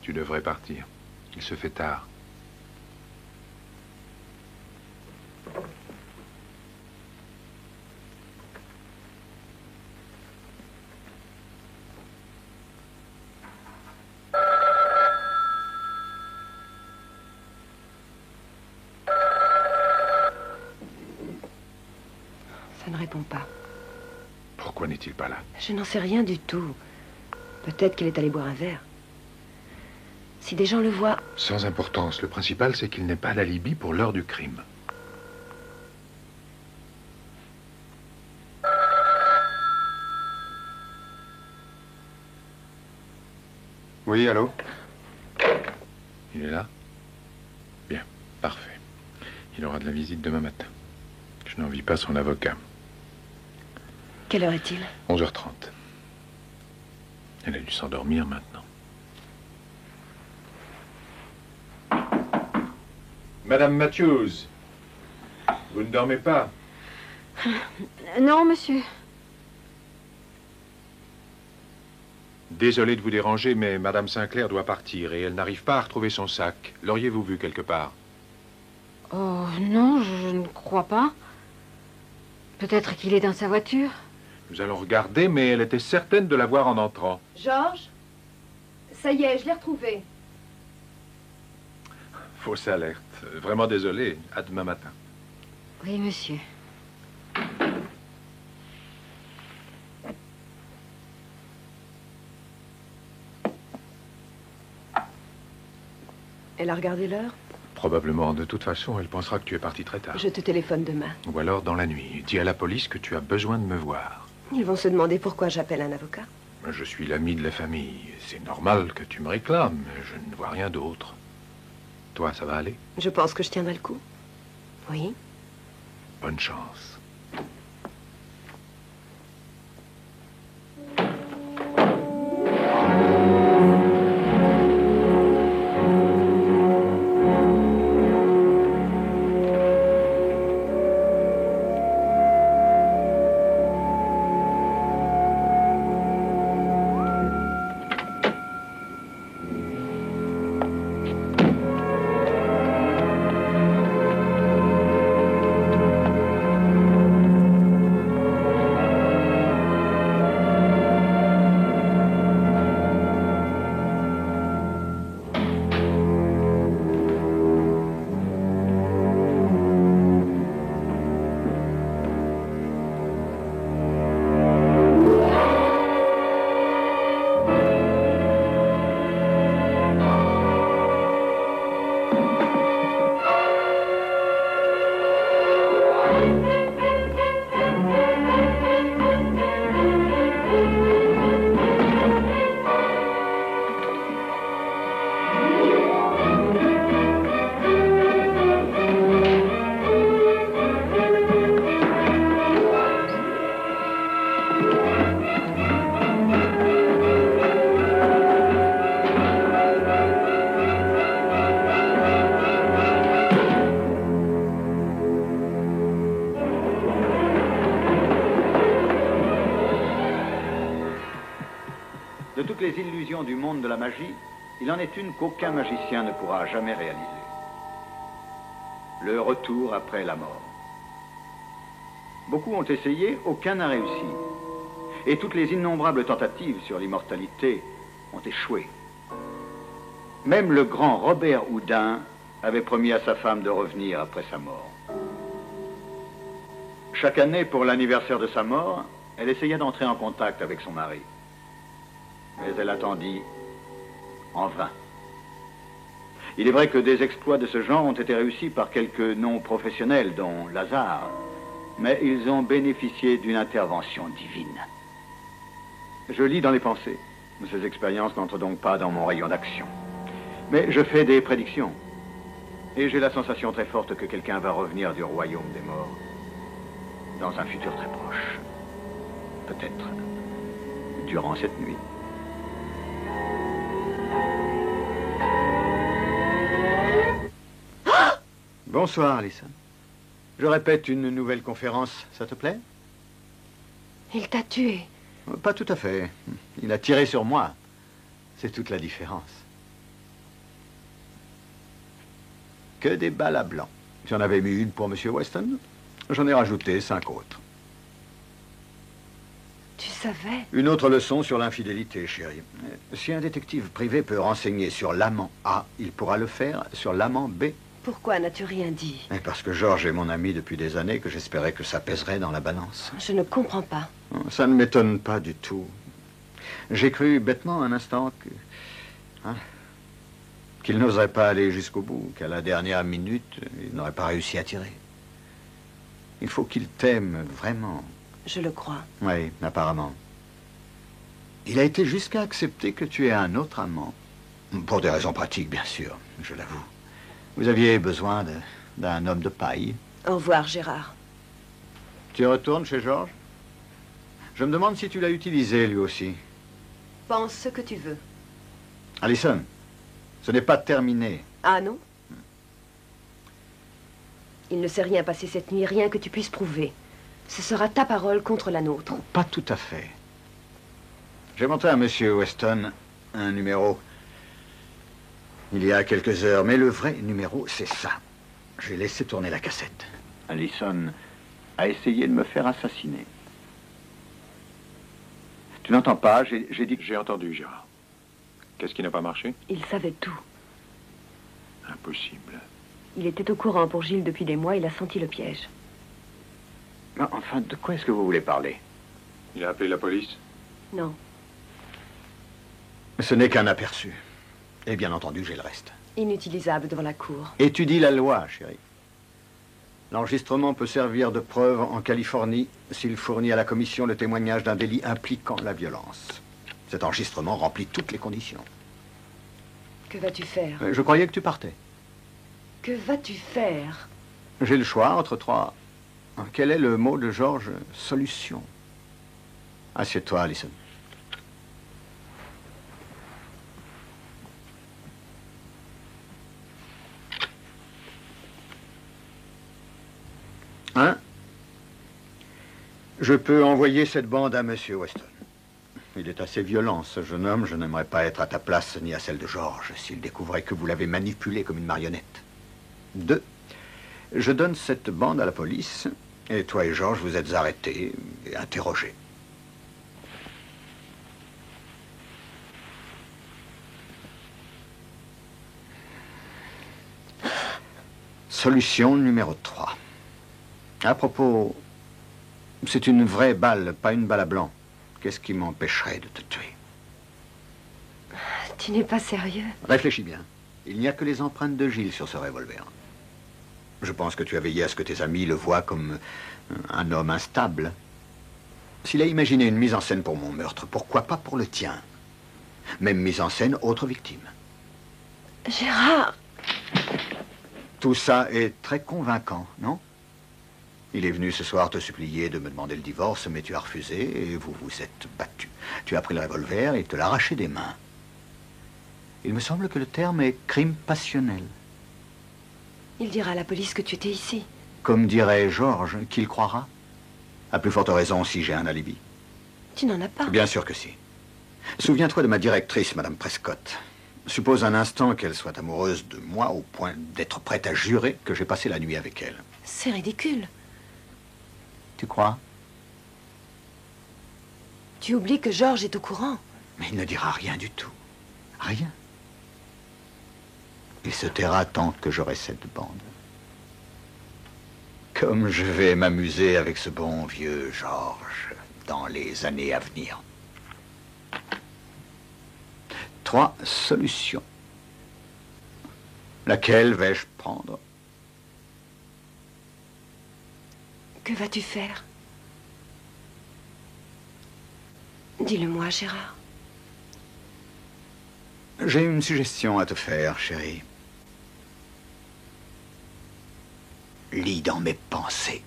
Tu devrais partir. Il se fait tard. Ça ne répond pas. Pourquoi n'est-il pas là? Je n'en sais rien du tout. Peut-être qu'il est allé boire un verre. Si des gens le voient... Sans importance. Le principal, c'est qu'il n'ait pas d'alibi pour l'heure du crime. Oui, allô? Il est là? Bien, parfait. Il aura de la visite demain matin. Je n'envie pas son avocat. Quelle heure est-il? 11h30. Elle a dû s'endormir maintenant. Madame Matthews, vous ne dormez pas? Non, monsieur. Désolé de vous déranger, mais Madame Sinclair doit partir et elle n'arrive pas à retrouver son sac. L'auriez-vous vu quelque part? Oh, non, je ne crois pas. Peut-être qu'il est dans sa voiture. Nous allons regarder, mais elle était certaine de la voir en entrant. Georges? Ça y est, je l'ai retrouvé. Fausse alerte. Vraiment désolé. À demain matin. Oui, monsieur. Elle a regardé l'heure? Probablement. De toute façon, elle pensera que tu es parti très tard. Je te téléphone demain. Ou alors dans la nuit. Dis à la police que tu as besoin de me voir. Ils vont se demander pourquoi j'appelle un avocat. Je suis l'ami de la famille. C'est normal que tu me réclames. Je ne vois rien d'autre. Toi, ça va aller? Je pense que je tiendrai le coup. Oui. Bonne chance. De toutes les illusions du monde de la magie, il en est une qu'aucun magicien ne pourra jamais réaliser. Le retour après la mort. Beaucoup ont essayé, aucun n'a réussi. Et toutes les innombrables tentatives sur l'immortalité ont échoué. Même le grand Robert Houdin avait promis à sa femme de revenir après sa mort. Chaque année, pour l'anniversaire de sa mort, elle essaya d'entrer en contact avec son mari. Mais elle attendit en vain. Il est vrai que des exploits de ce genre ont été réussis par quelques non-professionnels, dont Lazare, mais ils ont bénéficié d'une intervention divine. Je lis dans les pensées. Ces expériences n'entrent donc pas dans mon rayon d'action. Mais je fais des prédictions. Et j'ai la sensation très forte que quelqu'un va revenir du royaume des morts. Dans un futur très proche. Peut-être durant cette nuit. Bonsoir, Alison. Je répète une nouvelle conférence, ça te plaît? Il t'a tué. Pas tout à fait. Il a tiré sur moi. C'est toute la différence. Que des balles à blanc. J'en avais mis une pour M. Weston. J'en ai rajouté 5 autres. Tu savais? Une autre leçon sur l'infidélité, chérie. Si un détective privé peut renseigner sur l'amant A, il pourra le faire sur l'amant B. Pourquoi n'as-tu rien dit? Parce que Georges est mon ami depuis des années, que j'espérais que ça pèserait dans la balance. Je ne comprends pas. Ça ne m'étonne pas du tout. J'ai cru bêtement un instant qu'il n'oserait pas aller jusqu'au bout, qu'à la dernière minute, il n'aurait pas réussi à tirer. Il faut qu'il t'aime vraiment. Je le crois. Oui, apparemment. Il a été jusqu'à accepter que tu aies un autre amant. Pour des raisons pratiques, bien sûr, je l'avoue. Vous aviez besoin d'un homme de paille. Au revoir, Gérard. Tu retournes chez Georges? Je me demande si tu l'as utilisé, lui aussi. Pense ce que tu veux. Alison, ce n'est pas terminé. Ah non? Il ne s'est rien passé cette nuit, rien que tu puisses prouver. Ce sera ta parole contre la nôtre. Pas tout à fait. J'ai montré à Monsieur Weston un numéro il y a quelques heures, mais le vrai numéro, c'est ça. J'ai laissé tourner la cassette. Alison a essayé de me faire assassiner. Tu n'entends pas? J'ai dit que... J'ai entendu, Gérard. Qu'est-ce qui n'a pas marché? Il savait tout. Impossible. Il était au courant pour Gilles depuis des mois, il a senti le piège. Non, enfin, de quoi est-ce que vous voulez parler? Il a appelé la police? Non. Ce n'est qu'un aperçu. Et bien entendu, j'ai le reste. Inutilisable devant la cour. Étudie la loi, chérie. L'enregistrement peut servir de preuve en Californie s'il fournit à la commission le témoignage d'un délit impliquant la violence. Cet enregistrement remplit toutes les conditions. Que vas-tu faire? Je croyais que tu partais. Que vas-tu faire? J'ai le choix entre trois. Quel est le mot de Georges? Solution. Assieds-toi, Alison. Hein? Je peux envoyer cette bande à Monsieur Weston. Il est assez violent, ce jeune homme. Je n'aimerais pas être à ta place ni à celle de Georges s'il découvrait que vous l'avez manipulé comme une marionnette. 2. Je donne cette bande à la police, et toi et Georges, vous êtes arrêtés et interrogés. Solution numéro 3. À propos, c'est une vraie balle, pas une balle à blanc. Qu'est-ce qui m'empêcherait de te tuer? Tu n'es pas sérieux? Réfléchis bien. Il n'y a que les empreintes de Gilles sur ce revolver. Je pense que tu as veillé à ce que tes amis le voient comme un homme instable. S'il a imaginé une mise en scène pour mon meurtre, pourquoi pas pour le tien? Même mise en scène, autre victime. Gérard! Tout ça est très convaincant, non? Il est venu ce soir te supplier de me demander le divorce, mais tu as refusé et vous vous êtes battu. Tu as pris le revolver et te l'as arraché des mains. Il me semble que le terme est crime passionnel. Il dira à la police que tu étais ici. Comme dirait Georges, qu'il croira. À plus forte raison si j'ai un alibi. Tu n'en as pas. Bien sûr que si. Souviens-toi de ma directrice, Madame Prescott. Suppose un instant qu'elle soit amoureuse de moi au point d'être prête à jurer que j'ai passé la nuit avec elle. C'est ridicule. Tu crois? Tu oublies que Georges est au courant. Mais il ne dira rien du tout. Rien. Il se taira tant que j'aurai cette bande. Comme je vais m'amuser avec ce bon vieux Georges dans les années à venir. 3 solutions. Laquelle vais-je prendre? Que vas-tu faire? Dis-le-moi, Gérard. J'ai une suggestion à te faire, chérie. Lis dans mes pensées.